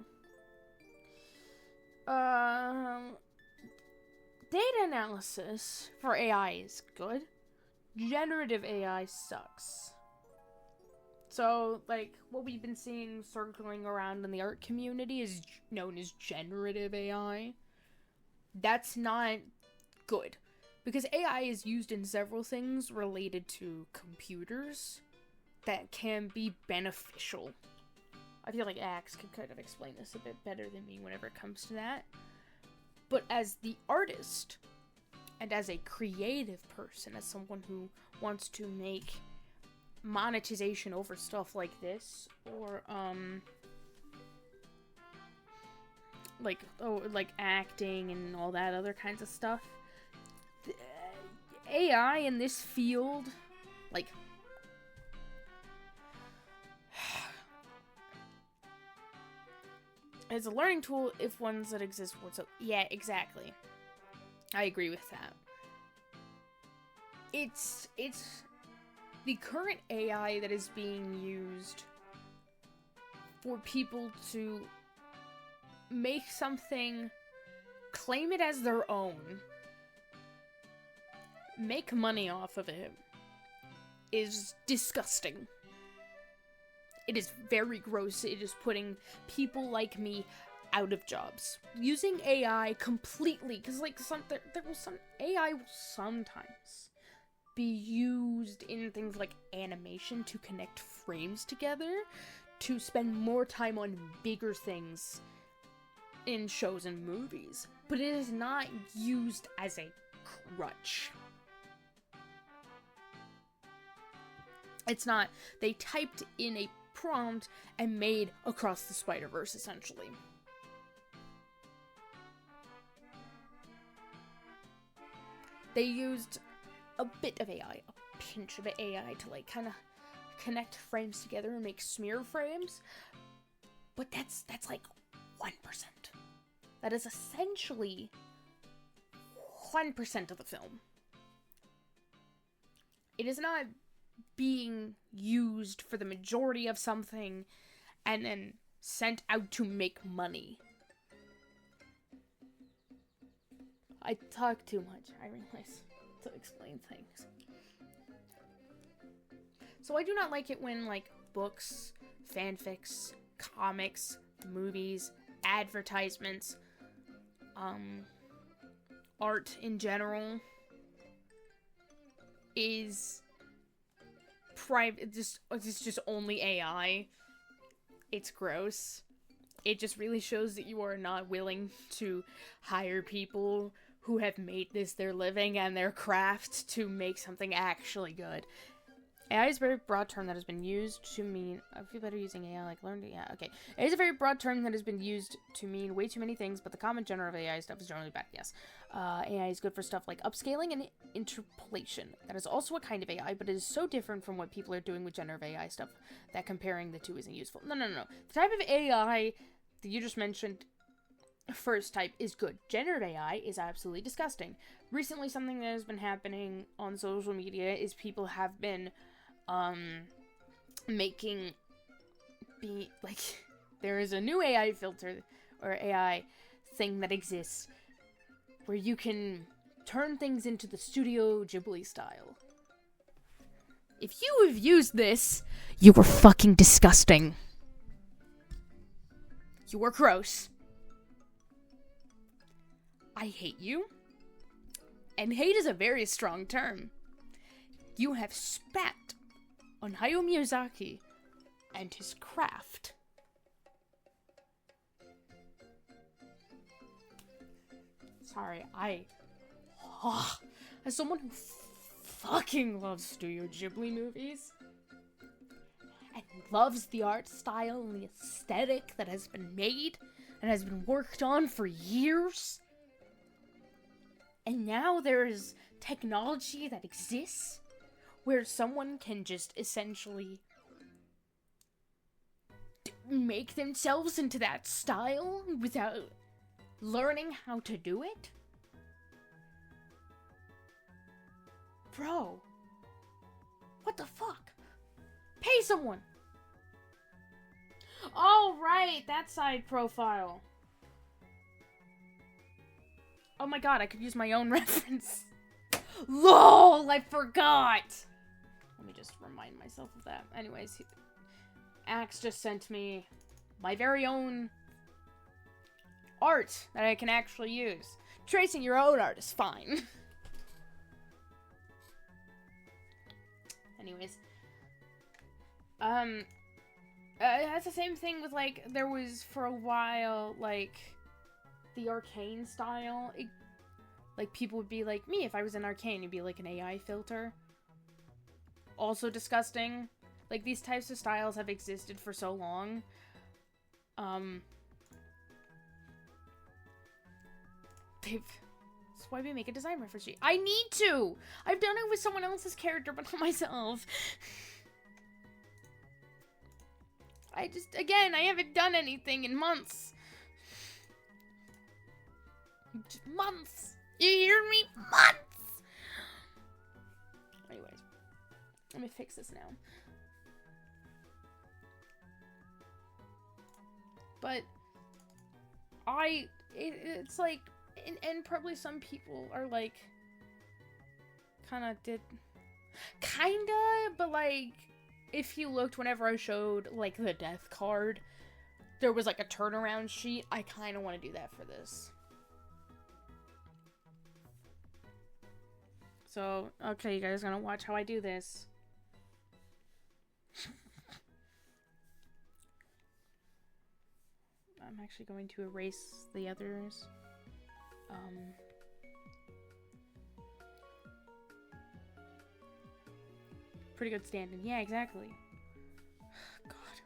Data analysis for AI is good. Generative AI sucks. So, like, what we've been seeing circling around in the art community is known as generative AI. That's not good. Because AI is used in several things related to computers that can be beneficial. I feel like Axe could kind of explain this a bit better than me whenever it comes to that. But as the artist, and as a creative person, as someone who wants to make monetization over stuff like this, or, like acting and all that other kinds of stuff, AI in this field, like, as a learning tool if ones that exist for so yeah, exactly. I agree with that. It's the current AI that is being used for people to make something, claim it as their own, make money off of it, is disgusting. It is very gross. It is putting people like me out of jobs. Using AI completely, because like AI will sometimes be used in things like animation to connect frames together, to spend more time on bigger things in shows and movies. But it is not used as a crutch. It's not. They typed in a prompt and made Across the Spider-Verse, essentially. They used a bit of AI, a pinch of AI, to like kind of connect frames together and make smear frames. But that's like 1%. That is essentially 1% of the film. It is not being used for the majority of something and then sent out to make money. I talk too much, I realize, to explain things. So I do not like it when, like, books, fanfics, comics, movies, advertisements, art in general is it's just only AI. It's gross. It just really shows that you are not willing to hire people who have made this their living and their craft to make something actually good. AI is a very broad term that has been used to mean... I feel better using AI like learn to... Yeah, okay. It is a very broad term that has been used to mean way too many things, but the common genre of AI stuff is generally bad, yes. AI is good for stuff like upscaling and interpolation. That is also a kind of AI, but it is so different from what people are doing with generative AI stuff that comparing the two isn't useful. No. The type of AI that you just mentioned, first type, is good. Generative AI is absolutely disgusting. Recently, something that has been happening on social media is people have been there is a new AI filter or AI thing that exists where you can turn things into the Studio Ghibli style. If you have used this, you were fucking disgusting. You were gross. I hate you. And hate is a very strong term. You have spat on Hayao Miyazaki and his craft. Sorry, as someone who fucking loves Studio Ghibli movies, and loves the art style and the aesthetic that has been made and has been worked on for years, and now there is technology that exists where someone can just essentially make themselves into that style without learning how to do it? Bro, what the fuck? Pay someone! Oh, right, that side profile. Oh my god, I could use my own reference. LOL, I forgot! Let me just remind myself of that. Anyways, Axe just sent me my very own art that I can actually use. Tracing your own art is fine. Anyways. It's the same thing with, like, there was, for a while, like, the Arcane style. Like, people would be like, me, if I was in Arcane, it'd be like an AI filter. Also disgusting. Like, these types of styles have existed for so long. That's why we make a design reference sheet. I need to! I've done it with someone else's character, but not myself. Again, I haven't done anything in months. Months! You hear me? Months! Anyways. Let me fix this now. But it's like, and probably some people are like, but like, if you looked whenever I showed like the death card, there was like a turnaround sheet. I kind of want to do that for this. So, okay, you guys are gonna watch how I do this. I'm actually going to erase the others. Pretty good standing. Yeah, exactly. God.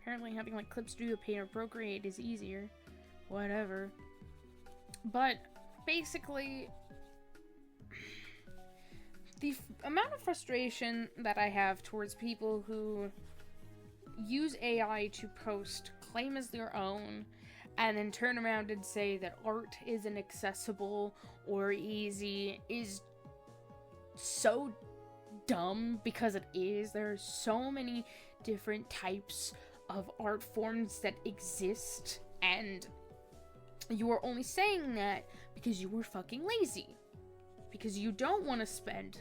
Apparently having like Clip Studio Paint or Procreate is easier. Whatever. But basically, the amount of frustration that I have towards people who use AI to post, claim as their own, and then turn around and say that art isn't accessible or easy is so dumb, because it is. There are so many different types of art forms that exist, and you are only saying that because you were fucking lazy. Because you don't want to spend...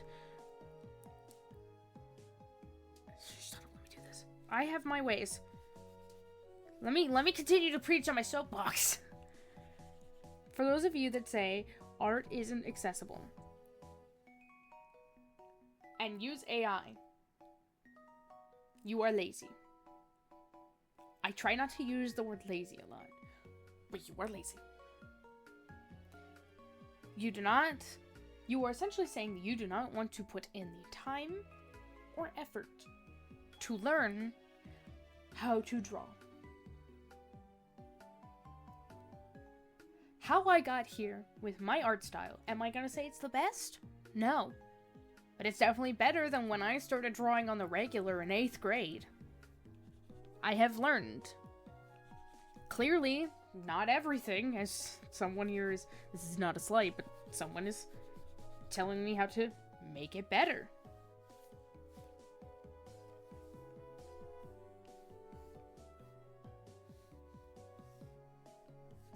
Shut up, let me do this. I have my ways. Let me continue to preach on my soapbox. For those of you that say art isn't accessible and use AI, you are lazy. I try not to use the word lazy a lot, but you are lazy. You are essentially saying that you do not want to put in the time or effort to learn how to draw. How I got here with my art style, am I gonna say it's the best? No. But it's definitely better than when I started drawing on the regular in 8th grade. I have learned. Clearly, not everything, as someone here is... This is not a slight, but someone is telling me how to make it better.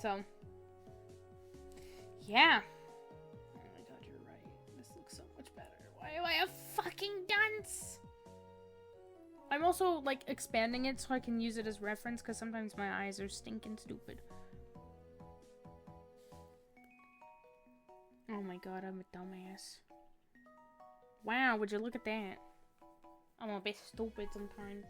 So... yeah. Oh my god, you're right. This looks so much better. Why am I a fucking dunce? I'm also, like, expanding it so I can use it as reference, because sometimes my eyes are stinking stupid. Oh my god, I'm a dumbass. Wow, would you look at that? I'm a bit stupid sometimes.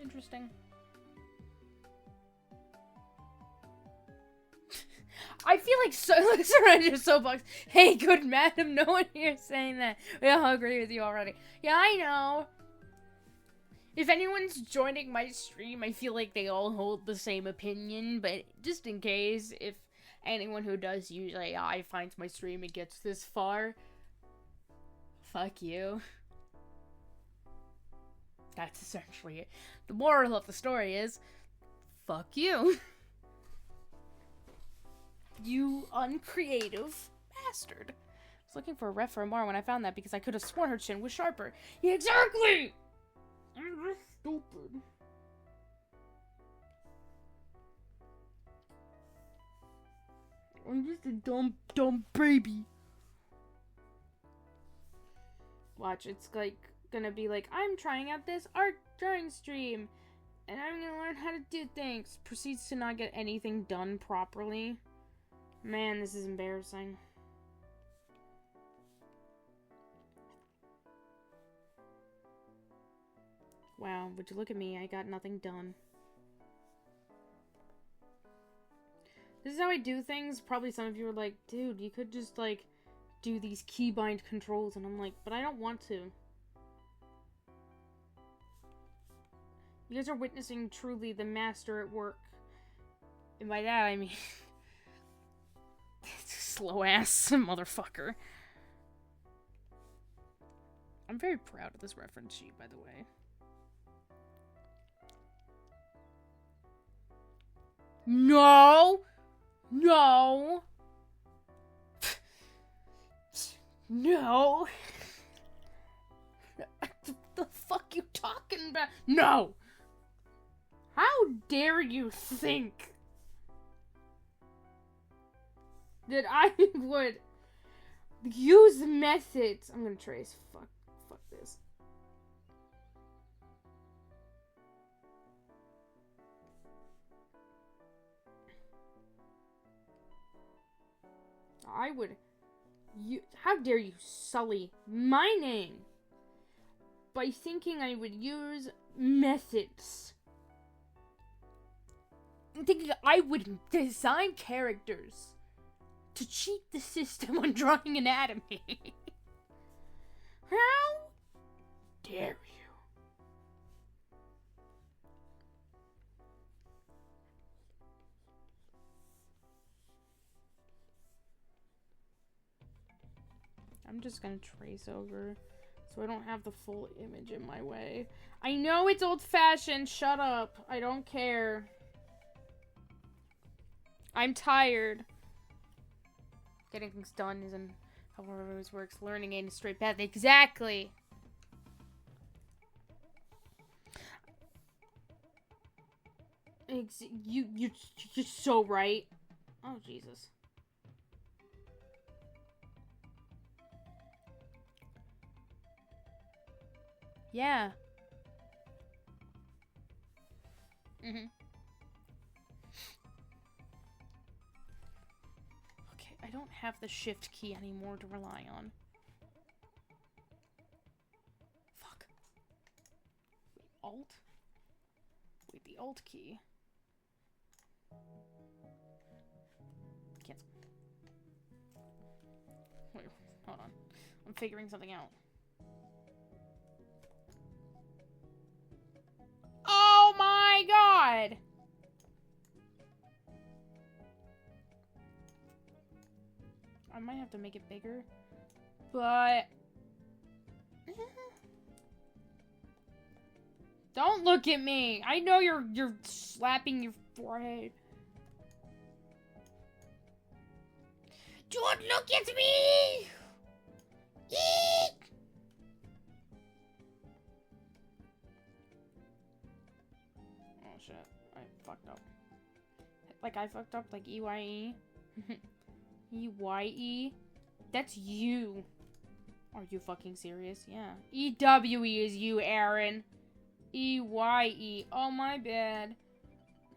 Interesting. I feel like so surround your soapbox. Hey, good madam, no one here saying that. We all agree with you already. Yeah, I know. If anyone's joining my stream, I feel like they all hold the same opinion, but just in case, if anyone who does use AI finds my stream and gets this far, fuck you. That's essentially it. The moral of the story is, fuck you. You uncreative bastard. I was looking for a ref for Amara when I found that because I could have sworn her chin was sharper. Yeah, exactly! I'm just stupid. I'm just a dumb baby. Watch, it's like gonna be like, I'm trying out this art drawing stream and I'm gonna learn how to do things. Proceeds to not get anything done properly. Man, this is embarrassing. Wow, would you look at me? I got nothing done. This is how I do things. Probably some of you are like, dude, you could just, like, do these keybind controls. And I'm like, but I don't want to. You guys are witnessing truly the master at work. And by that, I mean... slow-ass motherfucker. I'm very proud of this reference sheet, by the way. No! No! No! The fuck you talking about? No! How dare you think that I would use methods? I'm gonna trace. Fuck this. I would. How dare you sully my name by thinking I would use methods? I'm thinking I would design characters to cheat the system on drawing anatomy. How dare you? I'm just gonna trace over so I don't have the full image in my way. I know it's old-fashioned. Shut up. I don't care. I'm tired. Getting things done isn't how it always works. Learning ain't a straight path. Exactly. You're so right. Oh, Jesus. Yeah. Mm-hmm. Okay, I don't have the shift key anymore to rely on. Fuck. Wait, alt? Wait, the alt key. Cancel. Wait, hold on. I'm figuring something out. Oh my god! I might have to make it bigger, but... Don't look at me! I know you're slapping your forehead. Don't look at me! Eek! Oh shit, I fucked up. Like I fucked up, like EYE. EYE? That's you. Are you fucking serious? Yeah. E-W-E is you, Aaron. E-Y-E. Oh, my bad. I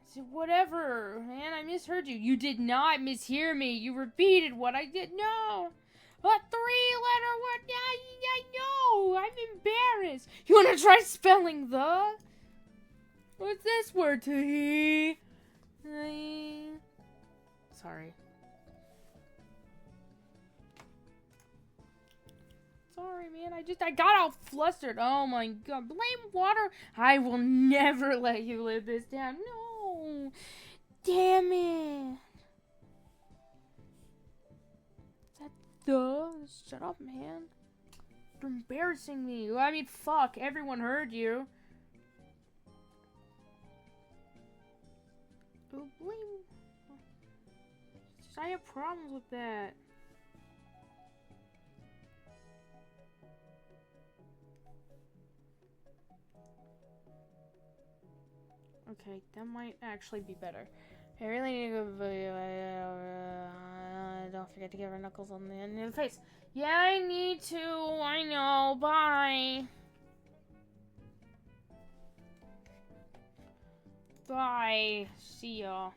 said, whatever. Man, I misheard you. You did not mishear me. You repeated what I did. No. A 3-letter word. I know. I'm embarrassed. You want to try spelling the? What's this word to he? Sorry. Sorry, man. I got all flustered. Oh my god. Blame water. I will never let you live this down. No. Damn it. Is that the? Shut up, man. You're embarrassing me. I mean, fuck. Everyone heard you. Oh, blame. I have problems with that. Okay, that might actually be better. I really need to go. Don't forget to give her knuckles on the end of the face. Yeah, I need to. I know. Bye. Bye. See ya.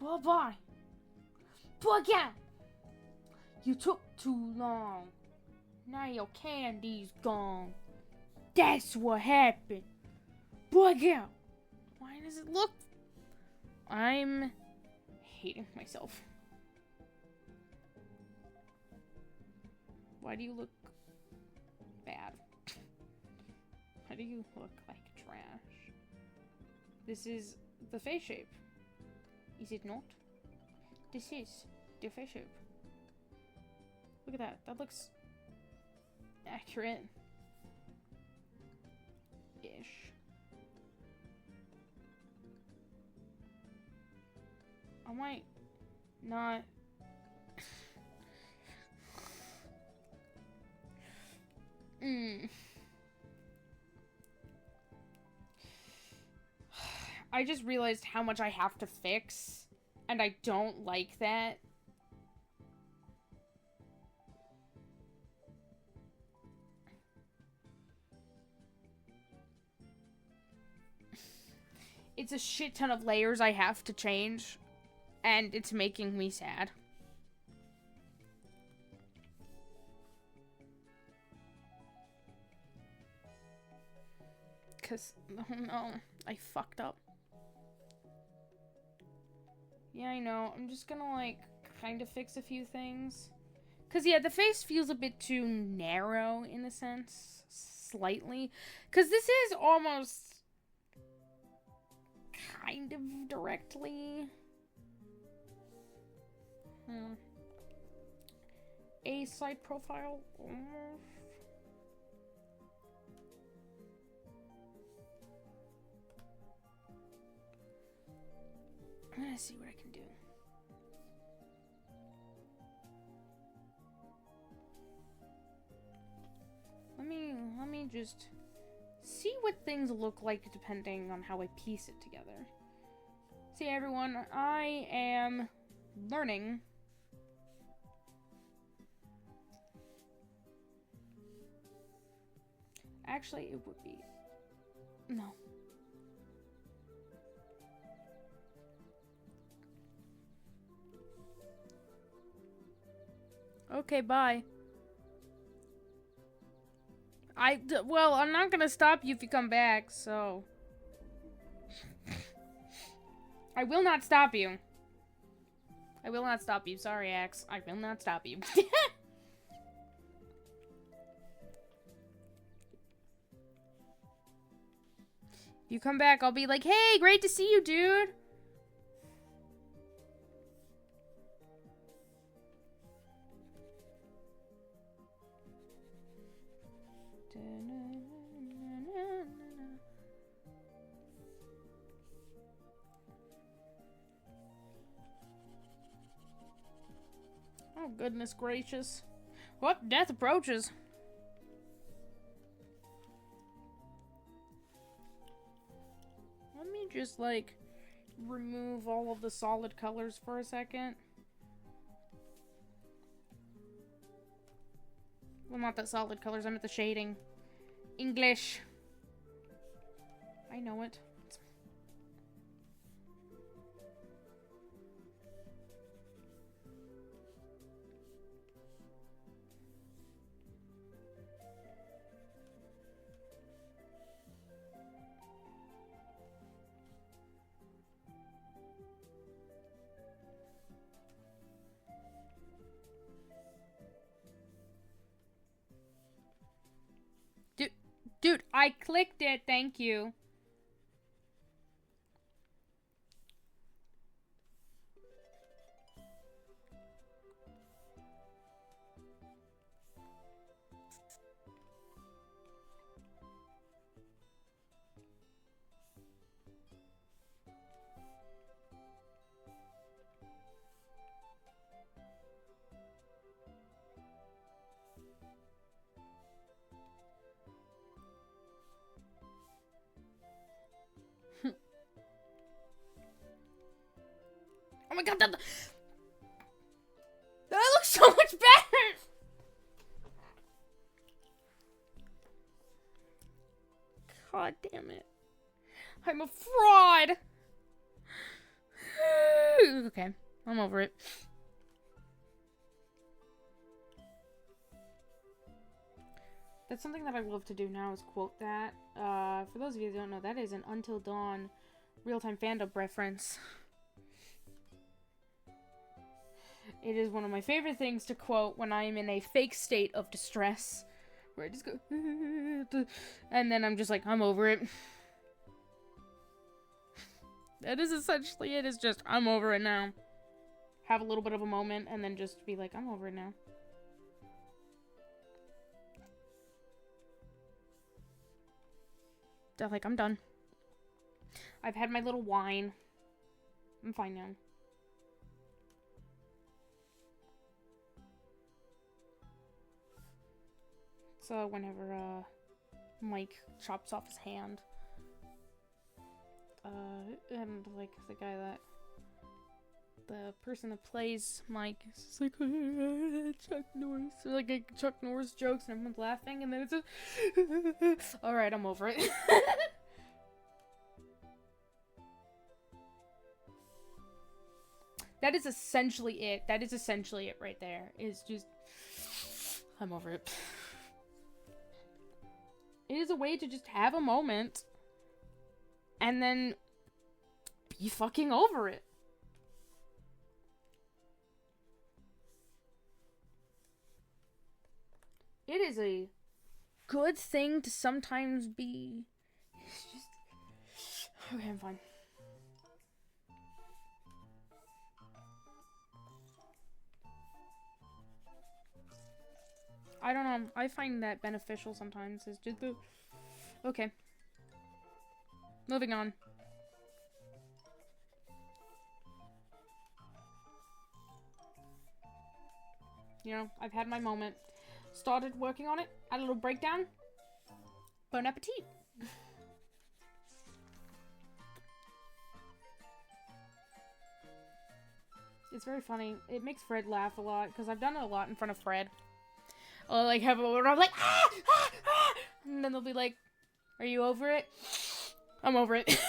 Bye-bye. Plug out. You took too long. Now your candy's gone. That's what happened. Plug out. Why does it look... I'm hating myself. Why do you look bad? Why do you look like trash? This is the face shape. Is it not? This is the face shape. Look at that. That looks accurate. Ish. I might not. I just realized how much I have to fix, and I don't like that. It's a shit ton of layers I have to change, and it's making me sad. Cause, oh no, I fucked up. Yeah, I know. I'm just gonna, like, kind of fix a few things. Cause, yeah, the face feels a bit too narrow, in a sense. Slightly. Cause this is almost... kind of directly. A side profile. I'm gonna see what I can do. Let me just see what things look like depending on how I piece it together. See, everyone, I am learning. Actually, it would be... no. Okay, bye. Well, I'm not gonna stop you if you come back, so... I will not stop you. I will not stop you. Sorry, Axe. I will not stop you. If you come back, I'll be like, hey, great to see you, dude. Oh, goodness gracious. What? Death approaches. Let me just, like, remove all of the solid colors for a second. Well, not the solid colors. I meant the shading. English. I know it. Dude, I clicked it. Thank you. Oh my god, that looks so much better! God damn it. I'm a fraud! Okay, I'm over it. That's something that I love to do now is quote that. For those of you who don't know, that is an Until Dawn real-time fandom reference. It is one of my favorite things to quote when I am in a fake state of distress. Where I just go, and then I'm just like, I'm over it. That is essentially it. It's just, I'm over it now. Have a little bit of a moment, and then just be like, I'm over it now. Like, I'm done. I've had my little wine. I'm fine now. So whenever Mike chops off his hand, and like the guy that the person that plays Mike is just like Chuck Norris, or like a Chuck Norris jokes, and everyone's laughing, and then it's just all right, I'm over it. That is essentially it. That is essentially it right there. It's just I'm over it. It is a way to just have a moment and then be fucking over it. It is a good thing to sometimes be. It's just. Okay, I'm fine. I don't know. I find that beneficial sometimes. It's just the. Okay. Moving on. You know, I've had my moment. Started working on it. Had a little breakdown. Bon appetit. It's very funny. It makes Fred laugh a lot because I've done it a lot in front of Fred. I'll like have a word. I'm like, ah, ah, ah, and then they'll be like, "Are you over it?" I'm over it. It's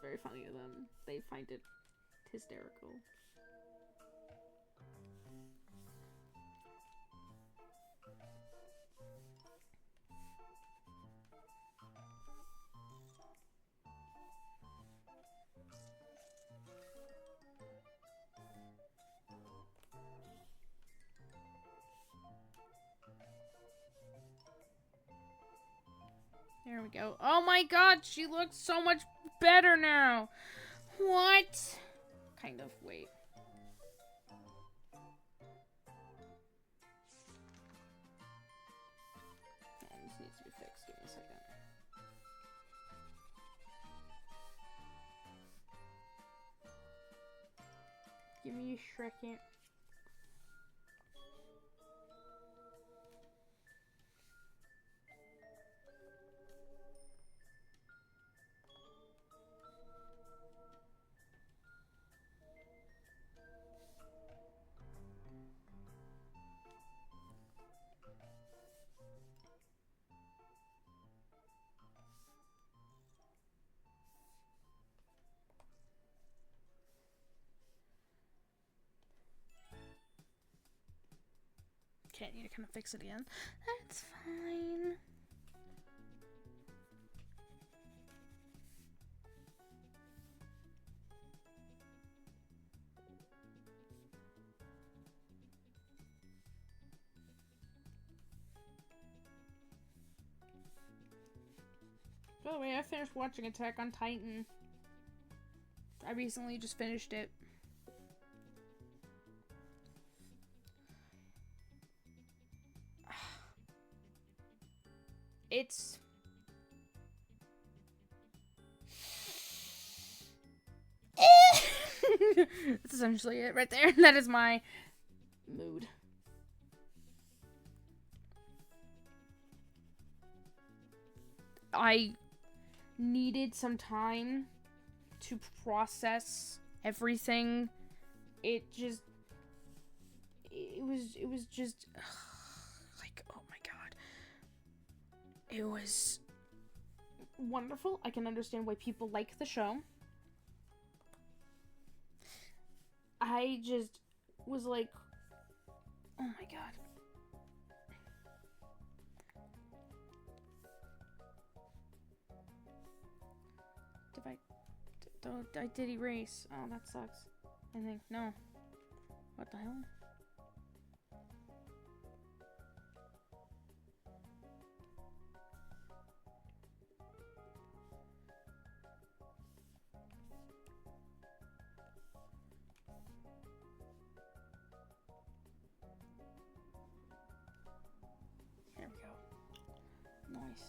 very funny to them. They find it hysterical. There we go. Oh my god, she looks so much better now. What? Kind of. Wait. Oh, this needs to be fixed. Give me a second. Give me a second. I need to kind of fix it again. That's fine. By the way, I finished watching Attack on Titan. I recently just finished it. It's... That's essentially it right there. That is my mood. I needed some time to process everything. It was just like, oh my god. It was wonderful. I can understand why people like the show. I just was like, oh my god. I did erase. Oh, that sucks. I think, no. What the hell? There we go. Nice.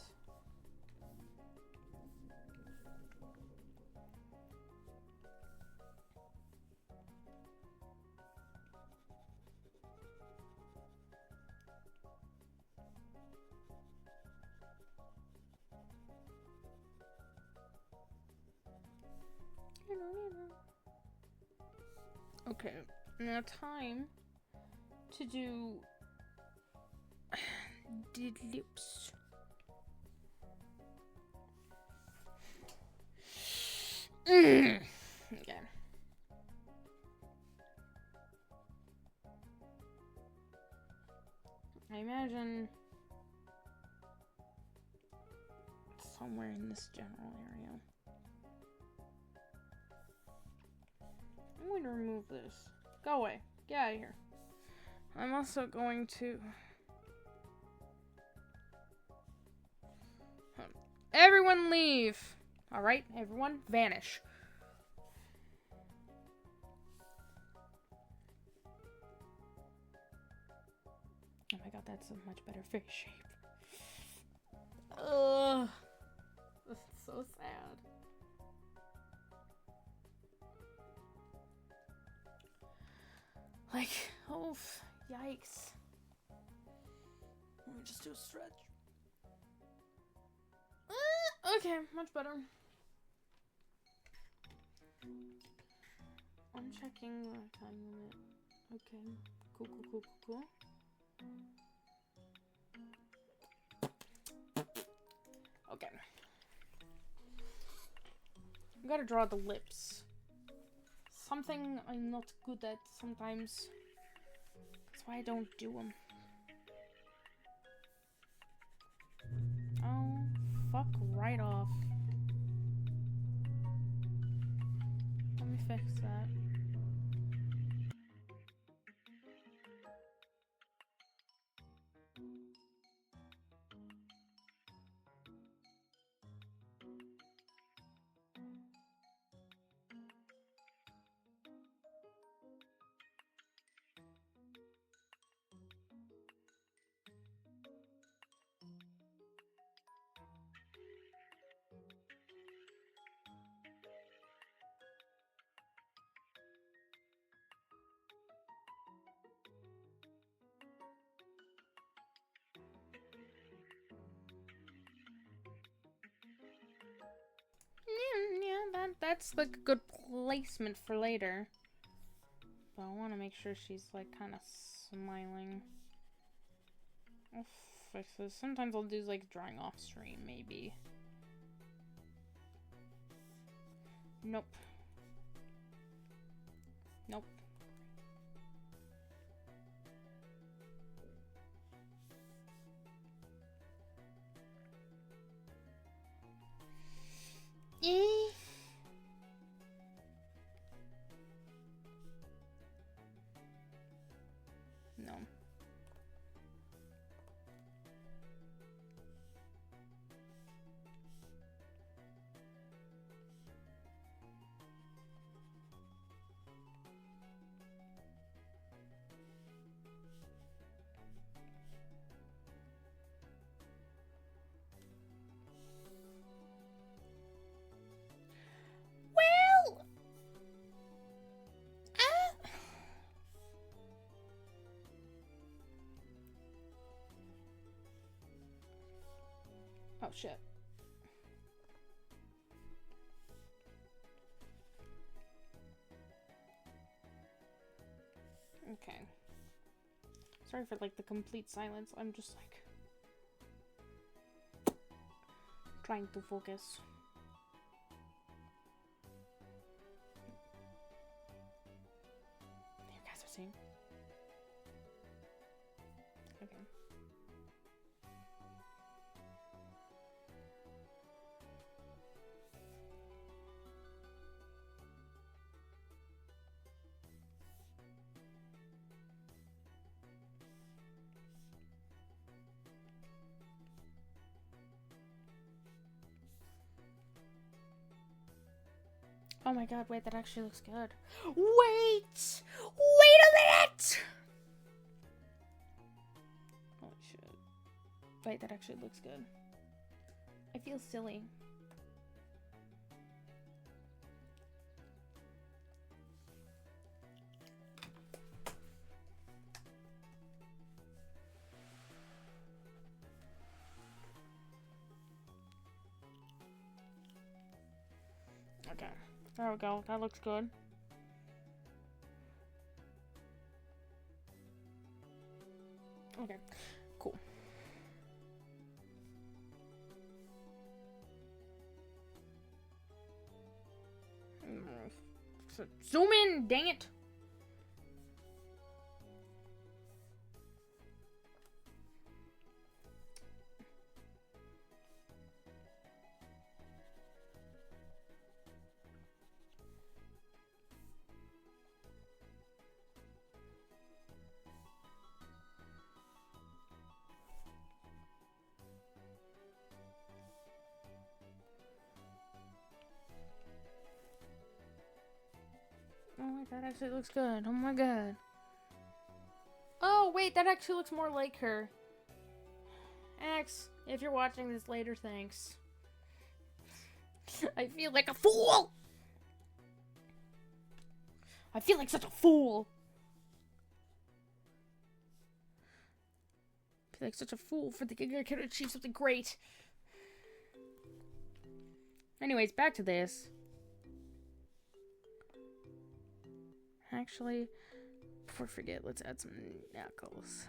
Okay, now time to do the lips. Okay. I imagine somewhere in this general area. I'm going to remove this. Go away. Get out of here. I'm also going to... Everyone leave! Alright, everyone vanish. Oh my god, that's a much better face shape. Ugh. This is so sad. Like, oh, yikes. Let me just do a stretch. Okay, much better. I'm checking the time limit. Okay, cool. Okay. I gotta draw the lips. Something I'm not good at sometimes. That's why I don't do them. Oh, fuck right off. Let me fix that. Yeah, that's like a good placement for later. But I want to make sure she's like kind of smiling. I'll fix this. Sometimes I'll do like drawing off stream, maybe. Nope. Oh, shit. Okay. Sorry for, like, the complete silence. I'm just, like, trying to focus. You guys are seeing? Okay. Oh my god, wait, that actually looks good. Wait! Wait a minute! Holy shit. Wait, that actually looks good. I feel silly. Okay. There we go. That looks good. Okay. Cool. Zoom in, dang it! Oh wait, that actually looks good. Oh my god. Oh wait, that actually looks more like her. X, if you're watching this later, thanks. I feel like a fool! I feel like such a fool! I feel like such a fool for thinking I could achieve something great. Anyways, back to this. Actually, before I forget, let's add some knuckles.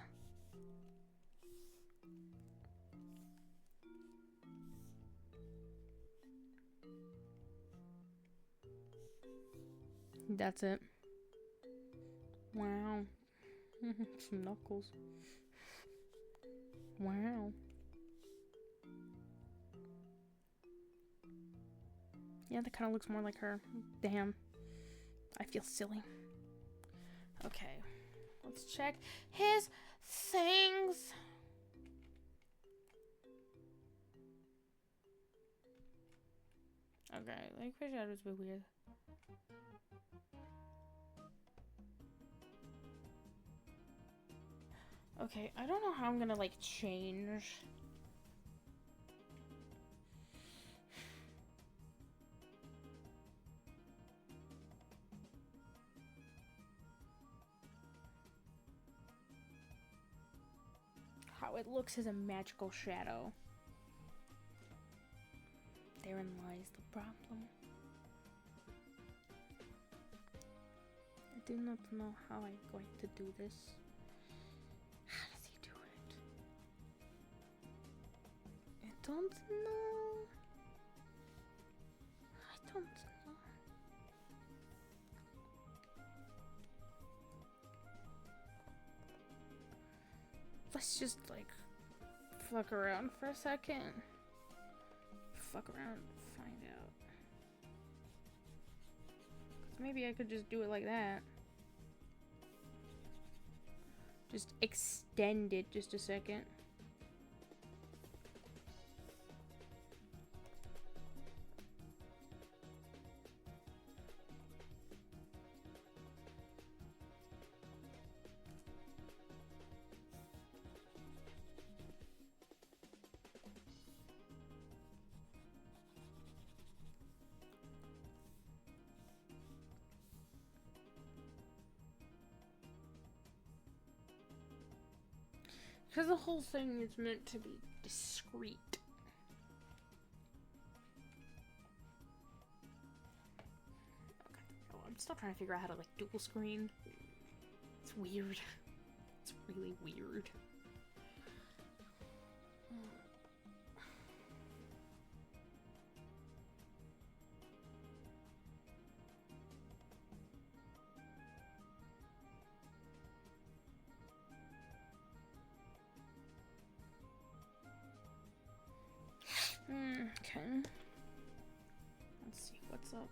That's it. Wow. Some knuckles. Wow. Yeah, that kind of looks more like her. Damn. I feel silly. Okay. Let's check his things. Okay, like fish shadows a bit weird. Okay, I don't know how I'm gonna like change. How it looks as a magical shadow. Therein lies the problem. I do not know how I'm going to do this. How does he do it? I don't know. I don't know. Let's just like fuck around for a second. Fuck around and find out. 'Cause maybe I could just do it like that. Just extend it just a second. Because the whole thing is meant to be discreet. I'm still trying to figure out how to, like, dual screen. It's weird. It's really weird. Okay. Let's see what's up.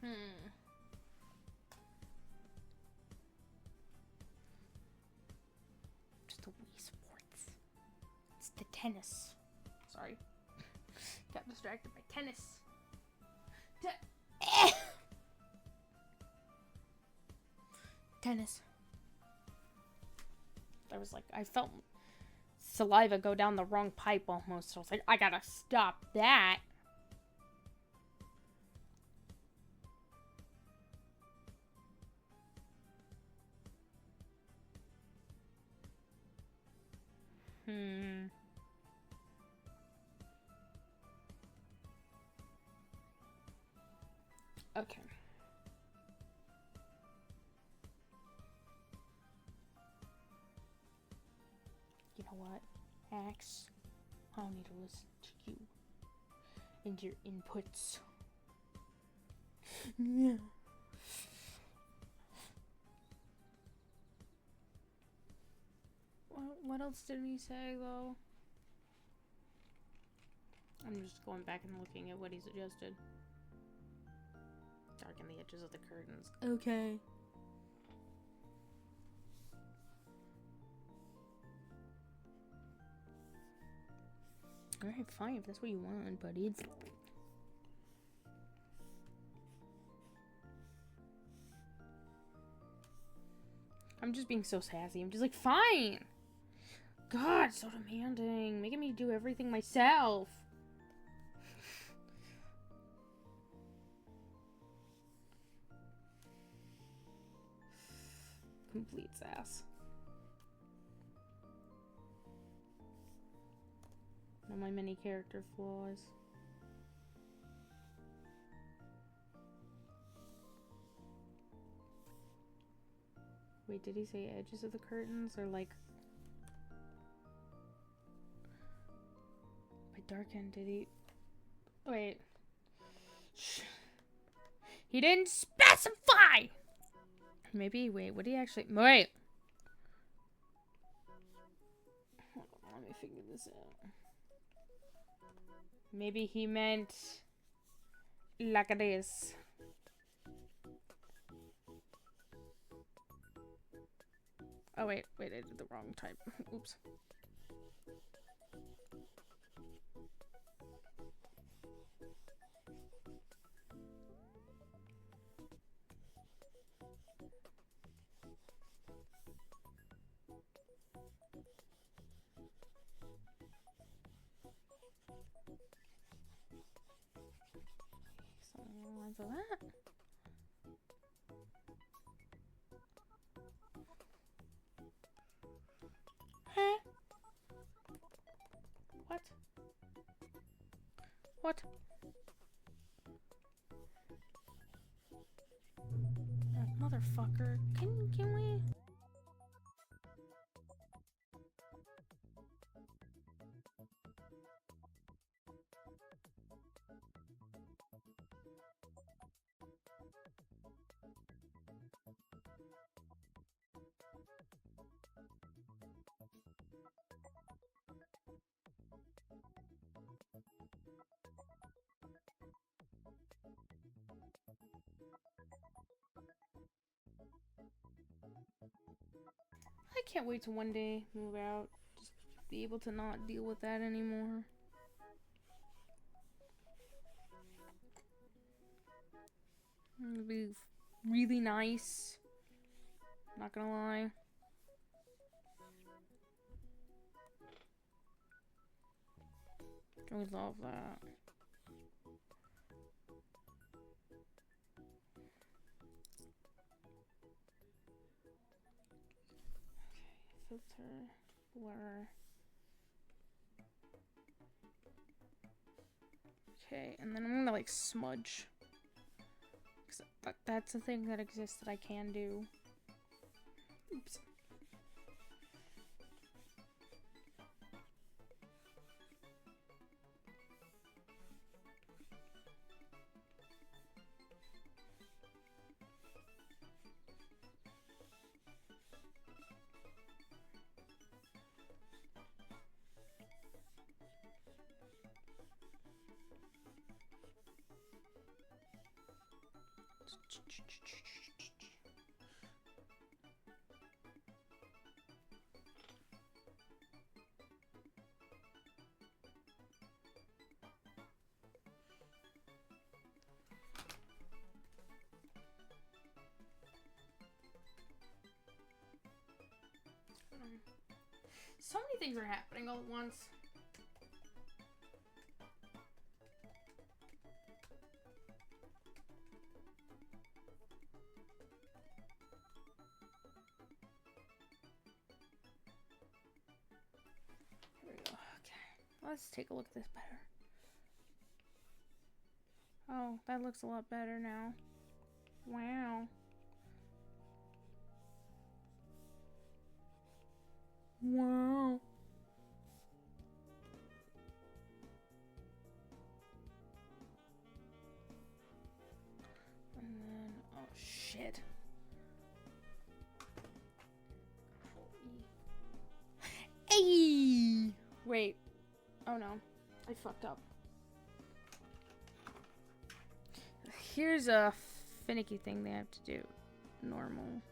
Actually, just the Wii sports. It's the tennis. Sorry. Got distracted by tennis. Tennis. I was like, I felt saliva go down the wrong pipe almost. So I was like, I gotta stop that. Okay. You know what, Axe? I don't need to listen to you and your inputs. Yeah. What else did he say, though? I'm just going back and looking at what he suggested. Darken the edges of the curtains. Okay. Alright, fine, if that's what you want, but it's... I'm just being so sassy. I'm just like, fine! God, so demanding. Making me do everything myself. Complete sass. All my many character flaws. Wait, did he say edges of the curtains or like by darken? Did he? Wait. Shh. He didn't specify. Maybe. Wait. What did he actually? Wait. Hold on, let me figure this out. Maybe he meant like this. Oh wait, I did the wrong type. Oops. Something along the lines of that. Huh? What? What? Motherfucker. Can we? I can't wait to one day move out. Just be able to not deal with that anymore. It'd be really nice. Not gonna lie. I would love that. Okay, filter, blur. Okay, and then I'm gonna like smudge. That's a thing that exists that I can do. Oops. So many things are happening all at once. Here we go. Okay. Let's take a look at this better. Oh, that looks a lot better now. Wow. Wow. And then, oh shit. Hey! Wait. Oh no. I fucked up. Here's a finicky thing they have to do. Normal.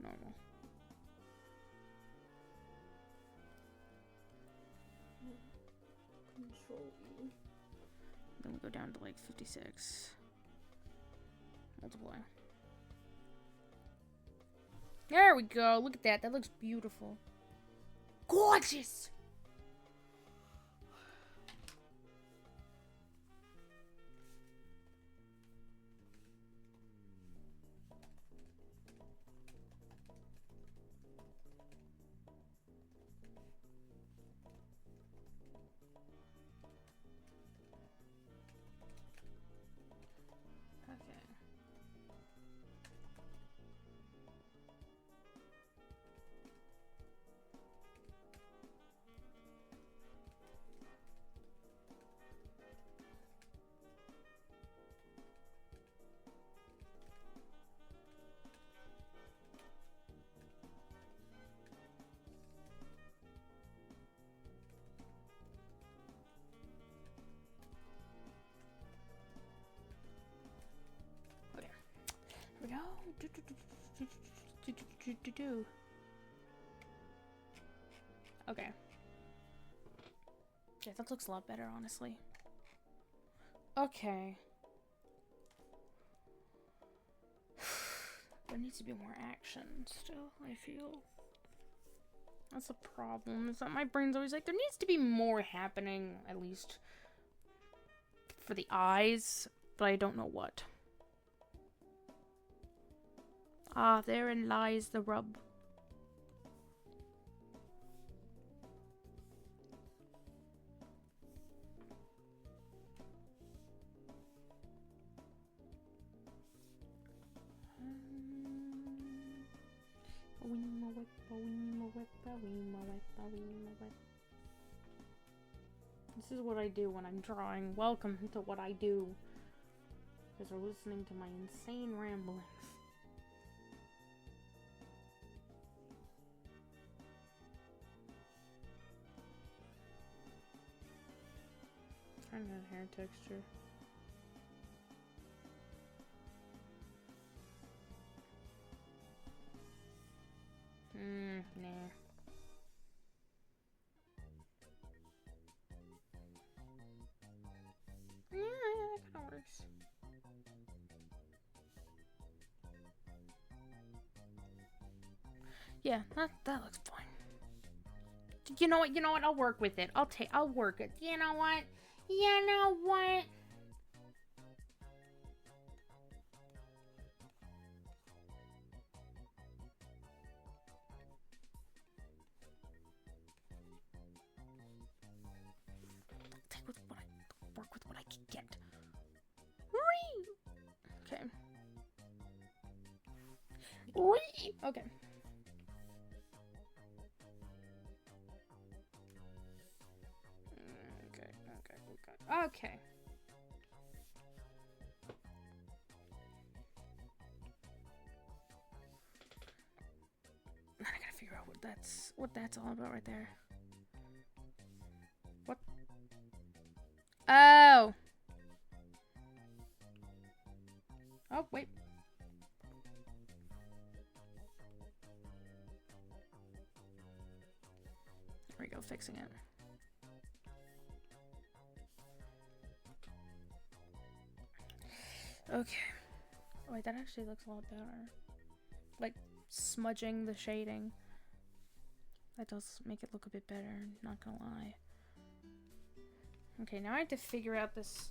Normal. Control E. Then we go down to like 56. Multiply. There we go. Look at that. That looks beautiful. Gorgeous! Here we go. Okay. Yeah, that looks a lot better, honestly. Okay. There needs to be more action still, I feel. That's a problem. Is that my brain's always like, there needs to be more happening, at least for the eyes, but I don't know what. Ah, therein lies the rub. This is what I do when I'm drawing. Welcome to what I do. Because we're listening to my insane ramblings. Trying that hair texture. Yeah, that looks fine. You know what? I'll work with it. I'll work it. You know what? Work with what I can get. Okay. Okay. Okay. I gotta figure out what that's all about right there. What? Oh. Oh, wait. There we go, fixing it. Okay. Oh, wait, that actually looks a lot better. Like, smudging the shading. That does make it look a bit better, not gonna lie. Okay, now I have to figure out this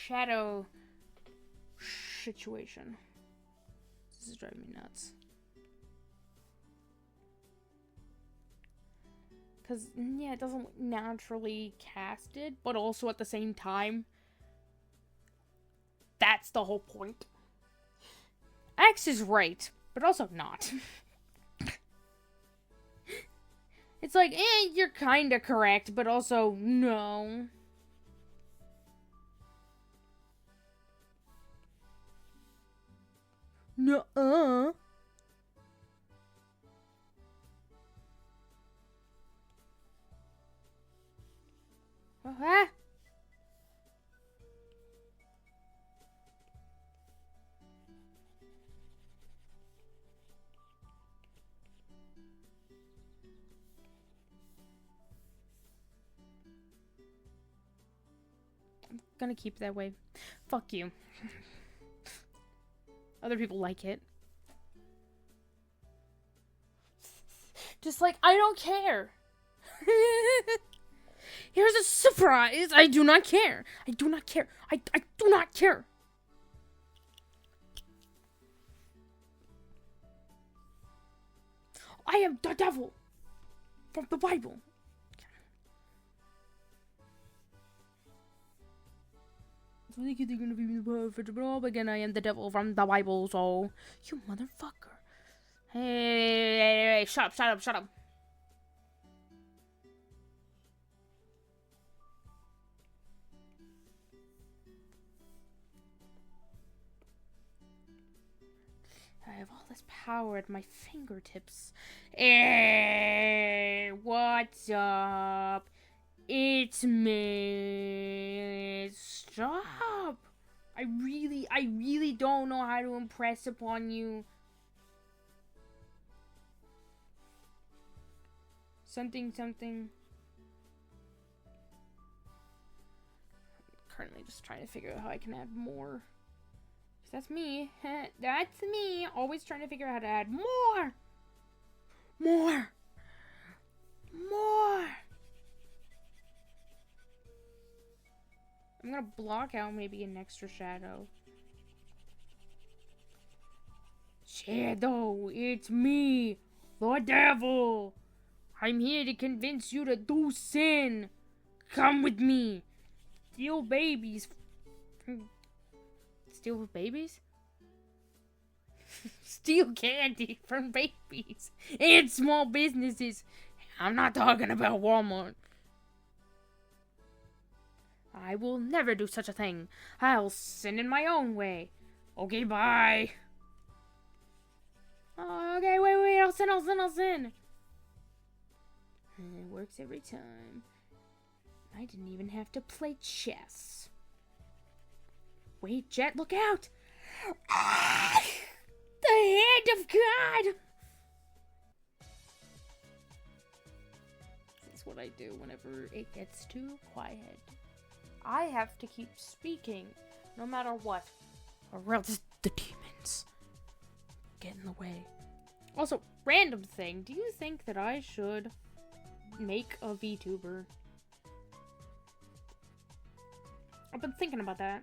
shadow situation. This is driving me nuts. Because, yeah, it doesn't look naturally casted, but also at the same time, that's the whole point. X is right, but also not. It's like, you're kinda correct, but also, no. Nuh-uh. I'm gonna keep it that way. Fuck you. Other people like it. Just like, I don't care. Here's a surprise. I do not care. I do not care. I do not care. I am the devil from the Bible. I think you're gonna be the perfect job again. I am the devil from the Bible, so you motherfucker. Hey, shut up. I have all this power at my fingertips. Hey, what's up? It's me. Stop. I really don't know how to impress upon you. Something. I'm currently just trying to figure out how I can add more. That's me. That's me. Always trying to figure out how to add more. I'm gonna block out maybe an extra shadow. Shadow, it's me, the devil. I'm here to convince you to do sin. Come with me. Steal babies. Steal babies? Steal candy from babies and small businesses. I'm not talking about Walmart. I will never do such a thing. I'll sin in my own way. Okay, bye. Okay, wait, I'll sin. It works every time. I didn't even have to play chess. Wait, Jet, look out! Ah! The hand of God! That's what I do whenever it gets too quiet. I have to keep speaking, no matter what, or else the demons get in the way. Also, random thing. Do you think that I should make a VTuber? I've been thinking about that.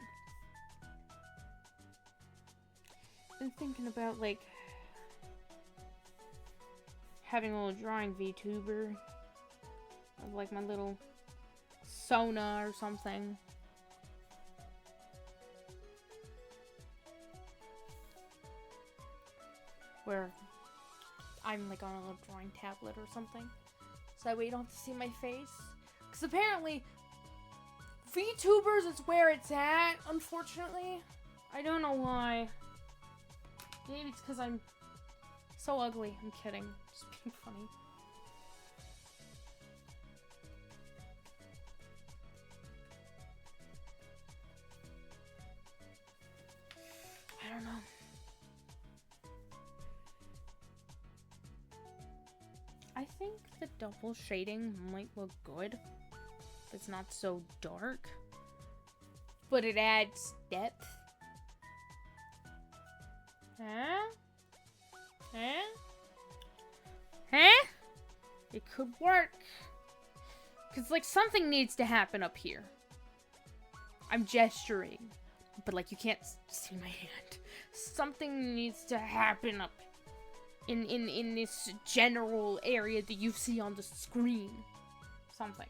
Been thinking about, like, having a little drawing VTuber of, like, my little Sona or something. Where I'm, like, on a little drawing tablet or something. So that way you don't have to see my face. Because apparently, VTubers is where it's at, unfortunately. I don't know why. Maybe it's because I'm so ugly. I'm kidding. Just being funny. I don't know. I think the double shading might look good. It's not so dark. But it adds depth. Huh? Huh? Huh? It could work. Because, like, something needs to happen up here. I'm gesturing. But, like, you can't see my hand. Something needs to happen up in this general area that you see on the screen. Something.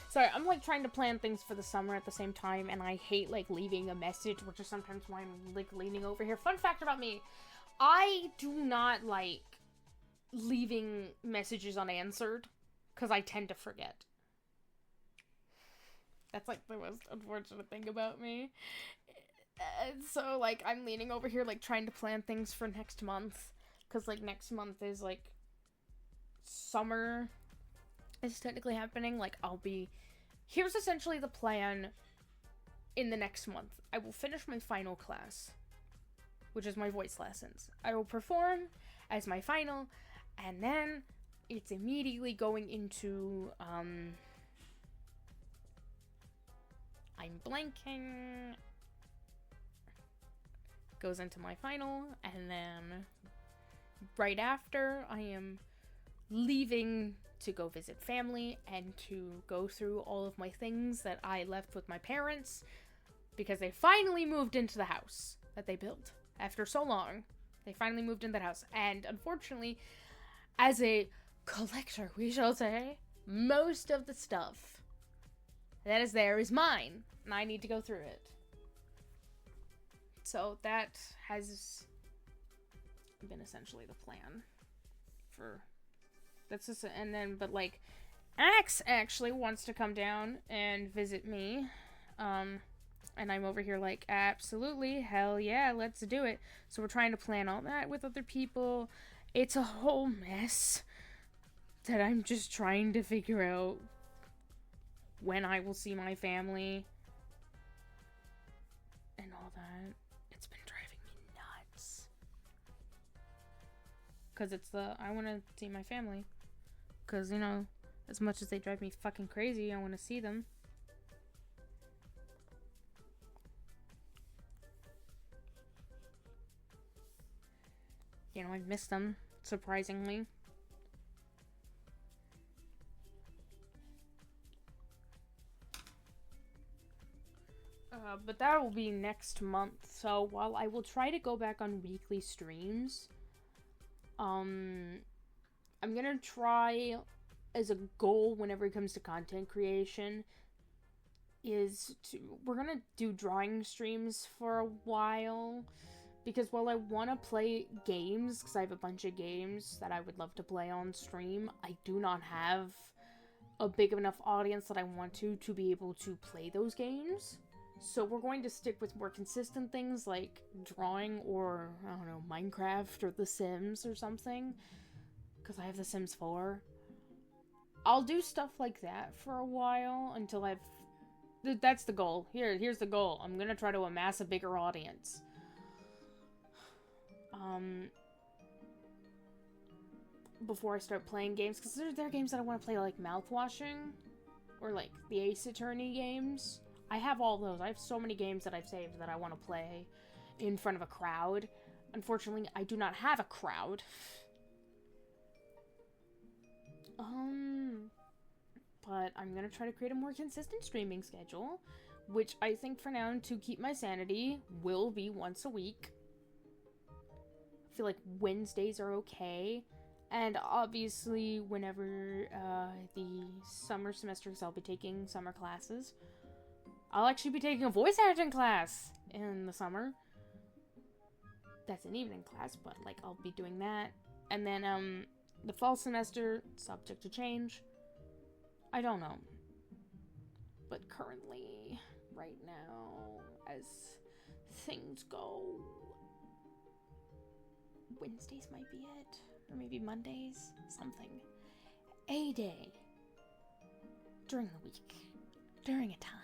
Sorry, I'm, like, trying to plan things for the summer at the same time, and I hate, like, leaving a message, which is sometimes why I'm, like, leaning over here. Fun fact about me, I do not like leaving messages unanswered, because I tend to forget. That's, like, the most unfortunate thing about me. And so, like, I'm leaning over here, like, trying to plan things for next month, because, like, next month is, like, summer is technically happening. Like, here's essentially the plan in the next month. I will finish my final class, which is my voice lessons. I will perform as my final, and then it's immediately going into, I'm blanking, goes into my final, and then right after, I am leaving to go visit family and to go through all of my things that I left with my parents because they finally moved into the house that they built. After so long, they finally moved into the house. And unfortunately, as a collector, we shall say, most of the stuff that is there is mine, and I need to go through it. So that has been essentially the plan for... That's just, and then, but, like, Axe actually wants to come down and visit me, and I'm over here like, absolutely, hell yeah, let's do it. So we're trying to plan all that with other people. It's a whole mess that I'm just trying to figure out when I will see my family and all that. It's been driving me nuts. Because I want to see my family. Because, you know, as much as they drive me fucking crazy, I want to see them. You know, I miss them, surprisingly. But that will be next month. So while I will try to go back on weekly streams, I'm gonna try as a goal whenever it comes to content creation we're gonna do drawing streams for a while, because while I want to play games, because I have a bunch of games that I would love to play on stream, I do not have a big enough audience that I want to be able to play those games. So we're going to stick with more consistent things like drawing or, I don't know, Minecraft or The Sims or something. Because I have The Sims 4. I'll do stuff like that for a while until I've That's the goal. Here's the goal. I'm gonna try to amass a bigger audience. Before I start playing games, because there are games that I want to play, like mouthwashing, or like the Ace Attorney games. I have all those. I have so many games that I've saved that I want to play in front of a crowd. Unfortunately, I do not have a crowd. But I'm gonna try to create a more consistent streaming schedule, which I think for now, to keep my sanity, will be once a week. I feel like Wednesdays are okay. And obviously, whenever the summer semester, because I'll be taking summer classes, I'll actually be taking a voice acting class in the summer. That's an evening class, but, like, I'll be doing that. And then, the fall semester, subject to change. I don't know. But currently, right now, as things go, Wednesdays might be it. Or maybe Mondays, something. A day. During the week. During a time.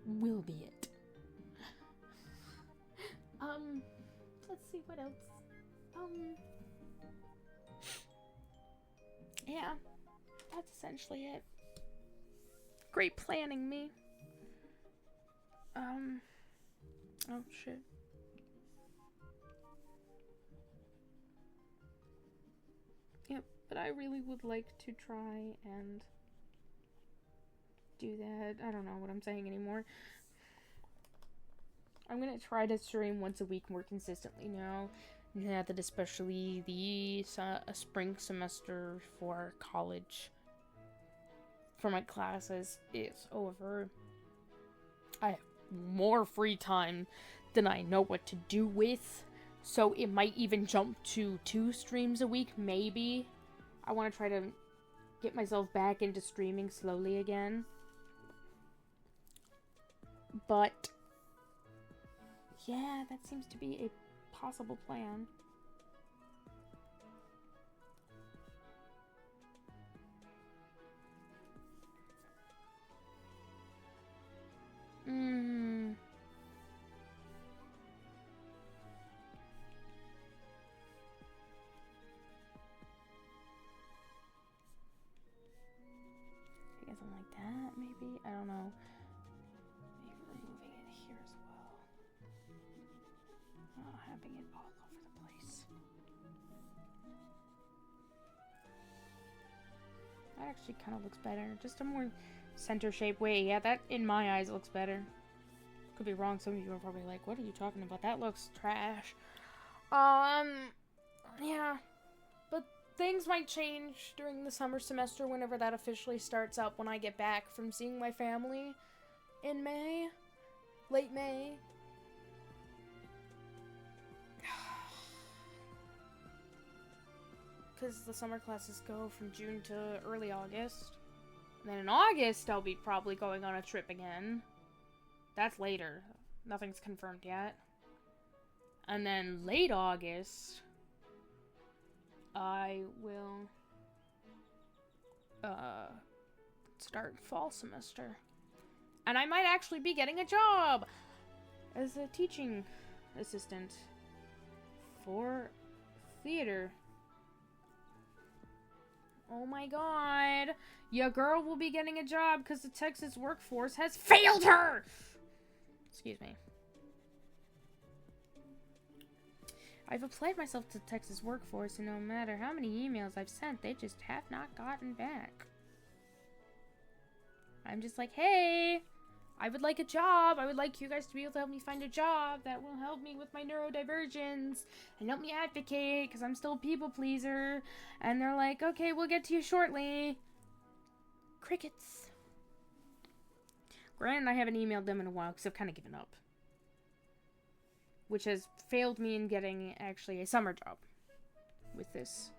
Will be it. Let's see what else. Yeah. That's essentially it. Great planning, me. Oh, shit. Yep, but I really would like to try and do that. I don't know what I'm saying anymore. I'm gonna try to stream once a week more consistently now that especially the spring semester for college, for my classes, is over. I have more free time than I know what to do with. So it might even jump to 2 streams a week, maybe. I want to try to get myself back into streaming slowly again. But yeah, that seems to be a possible plan. Something like that, maybe? I don't know. Maybe removing it here as well. Not having it all over the place. That actually kind of looks better. Just a more center shape way. Yeah, that in my eyes looks better. Could be wrong. Some of you are probably like, what are you talking about? That looks trash. Yeah. But things might change during the summer semester whenever that officially starts up, when I get back from seeing my family in May. Late May. Because the summer classes go from June to early August. And then in August, I'll be probably going on a trip again. That's later. Nothing's confirmed yet. And then late August, I will start fall semester. And I might actually be getting a job as a teaching assistant for theater. Oh my god. Your girl will be getting a job because the Texas workforce has failed her! Excuse me. I've applied myself to the Texas workforce, and no matter how many emails I've sent, they just have not gotten back. I'm just like, hey, I would like a job. I would like you guys to be able to help me find a job that will help me with my neurodivergence and help me advocate, because I'm still a people pleaser. And they're like, okay, we'll get to you shortly. Crickets. Granted, I haven't emailed them in a while because I've kind of given up. Which has failed me in getting, actually, a summer job with this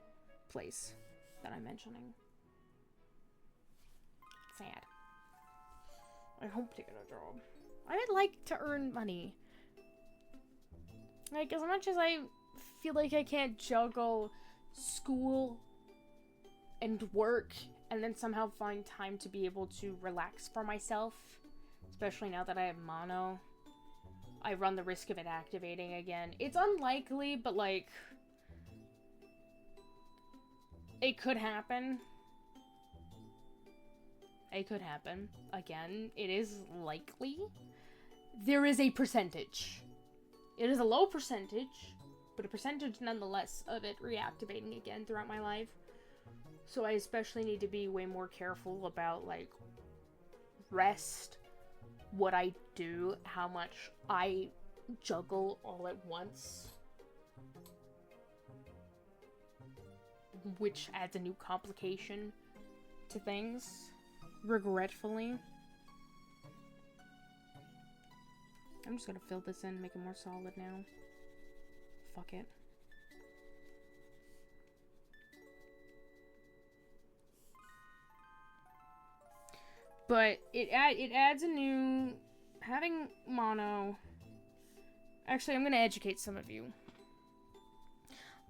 place that I'm mentioning. Sad. I hope to get a job. I would like to earn money. Like, as much as I feel like I can't juggle school and work and then somehow find time to be able to relax for myself, especially now that I have mono, I run the risk of it activating again. It's unlikely, but, like, it could happen. It could happen. Again, it is likely. There is a percentage. It is a low percentage, but a percentage nonetheless of it reactivating again throughout my life. So I especially need to be way more careful about, like, rest, what I do, how much I juggle all at once. Which adds a new complication to things, regretfully. I'm just gonna fill this in, make it more solid now. Fuck it. But it adds a new... Having mono... Actually, I'm gonna educate some of you.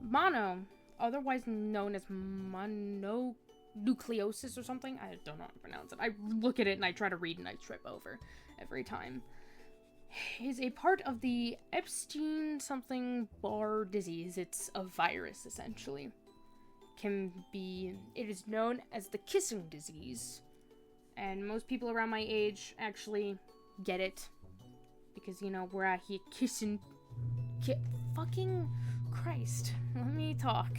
Mono, otherwise known as mononucleosis or something. I don't know how to pronounce it. I look at it and I try to read and I trip over every time. Is a part of the Epstein-something-Barr disease. It's a virus, essentially. It is known as the kissing disease. And most people around my age actually get it. Because, you know, we're out here kissing... fucking Christ. Let me talk.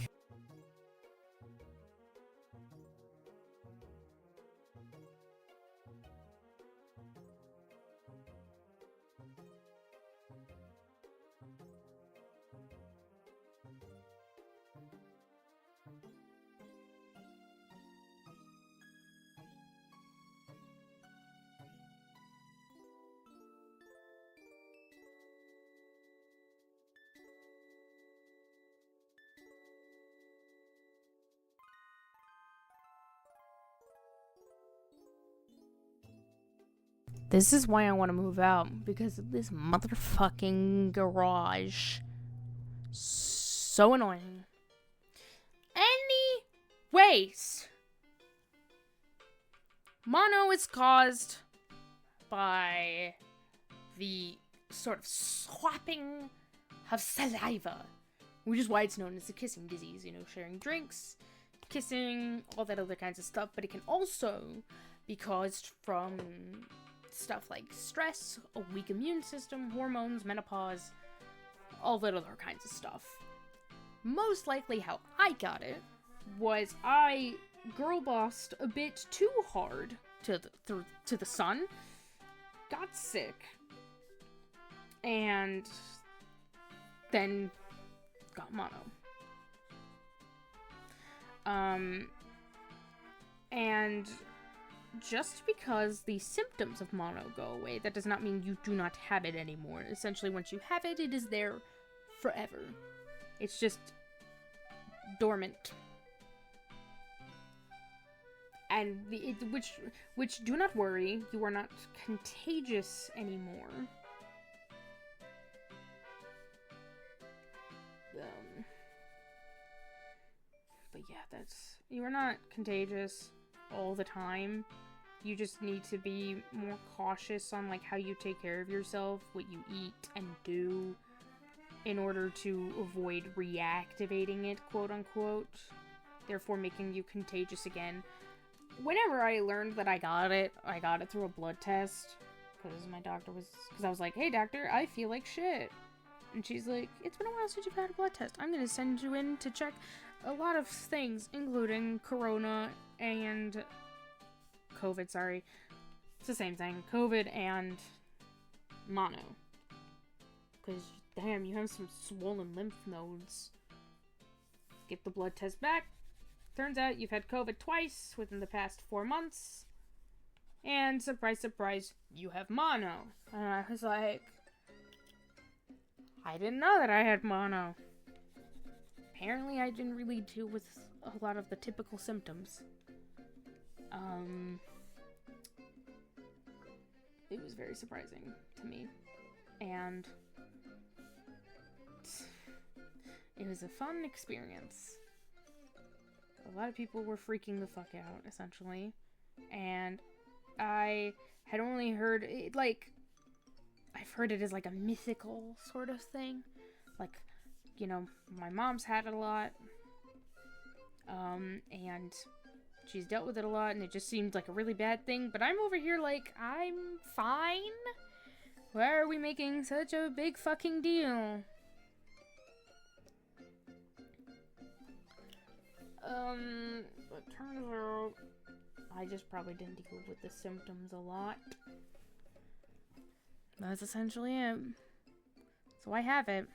This is why I want to move out, because of this motherfucking garage. So annoying. Anyways. Mono is caused by the sort of swapping of saliva, which is why it's known as the kissing disease. You know, sharing drinks, kissing, all that other kinds of stuff. But it can also be caused from stuff like stress, a weak immune system, hormones, menopause, all that other kinds of stuff. Most likely how I got it was I girl bossed a bit too hard to the sun, got sick, and then got mono. And just because the symptoms of mono go away, that does not mean you do not have it anymore. Essentially, once you have it, it is there forever. It's just dormant. And which do not worry, you are not contagious anymore. But yeah, you are not contagious all the time. You just need to be more cautious on, like, how you take care of yourself, what you eat and do, in order to avoid reactivating it, quote-unquote, therefore making you contagious again. Whenever I learned that I got it through a blood test, because I was like, hey doctor, I feel like shit. And she's like, it's been a while since you've had a blood test. I'm gonna send you in to check a lot of things, including corona and COVID, sorry. It's the same thing. COVID and mono. Because, damn, you have some swollen lymph nodes. Get the blood test back. Turns out you've had COVID twice within the past 4 months. And, surprise, surprise, you have mono. And I was like, I didn't know that I had mono. Apparently I didn't really deal with a lot of the typical symptoms. It was very surprising to me. And it was a fun experience. a lot of people were freaking the fuck out, essentially. And I had only heard it, like, I've heard it as, like, a mythical sort of thing. Like, you know, my mom's had it a lot. And she's dealt with it a lot, and it just seemed like a really bad thing. But I'm over here like, I'm fine? Why are we making such a big fucking deal? It turns out I just probably didn't deal with the symptoms a lot. That's essentially it. So I have it.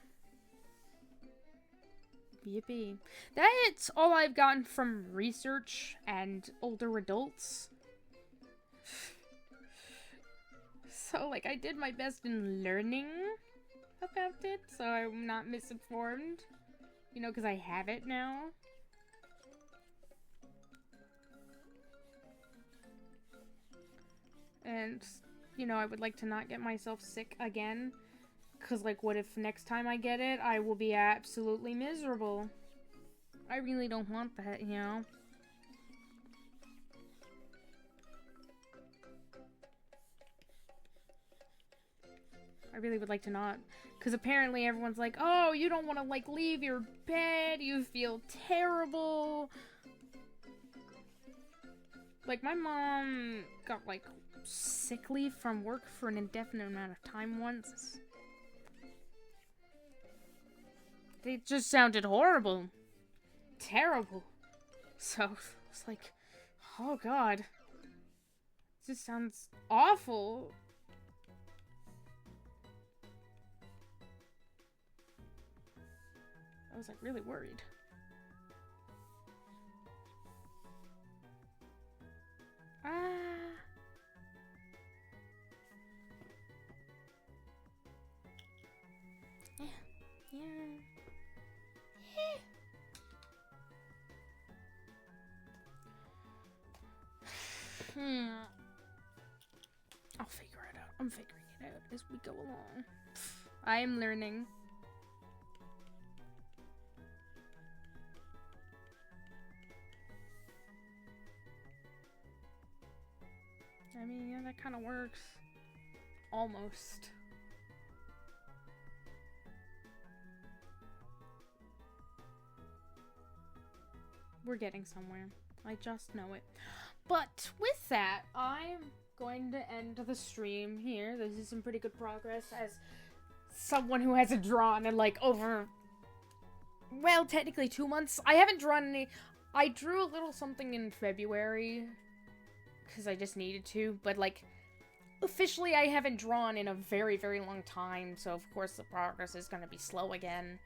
Yippee. That's all I've gotten from research and older adults. So, like, I did my best in learning about it, so I'm not misinformed. You know, because I have it now. And, you know, I would like to not get myself sick again. Because, like, what if next time I get it, I will be absolutely miserable? I really don't want that, you know? I really would like to not. Because apparently everyone's like, oh, you don't want to, like, leave your bed. You feel terrible. Like, my mom got, like, sick leave from work for an indefinite amount of time once. It just sounded horrible. Terrible. So, it's like, oh god. It just sounds awful. I was, like, really worried. Yeah. I'll figure it out. I'm figuring it out as we go along. I am learning. I mean, yeah, that kind of works. Almost. We're getting somewhere. I just know it. But with that, I'm going to end the stream here. This is some pretty good progress as someone who hasn't drawn in like over, well, technically 2 months. I haven't drawn any. I drew a little something in February because I just needed to, but like officially I haven't drawn in a very, very long time. So of course the progress is going to be slow again.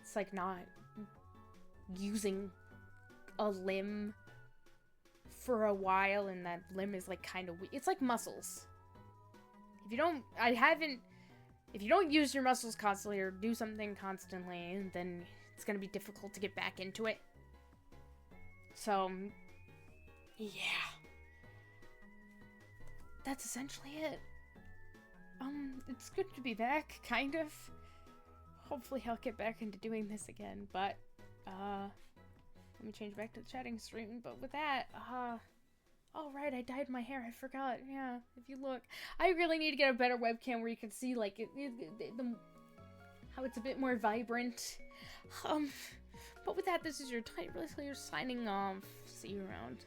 It's like not using a limb for a while, and that limb is like kind of weak. It's like muscles. If you don't use your muscles constantly or do something constantly, then it's gonna be difficult to get back into it. So, yeah. That's essentially it. It's good to be back, kind of. Hopefully I'll get back into doing this again, but, let me change back to the chatting stream. But with that, oh right, I dyed my hair. I forgot. Yeah, if you look, I really need to get a better webcam where you can see like how it's a bit more vibrant. But with that, this is your Tight Really Clear signing off. See you around.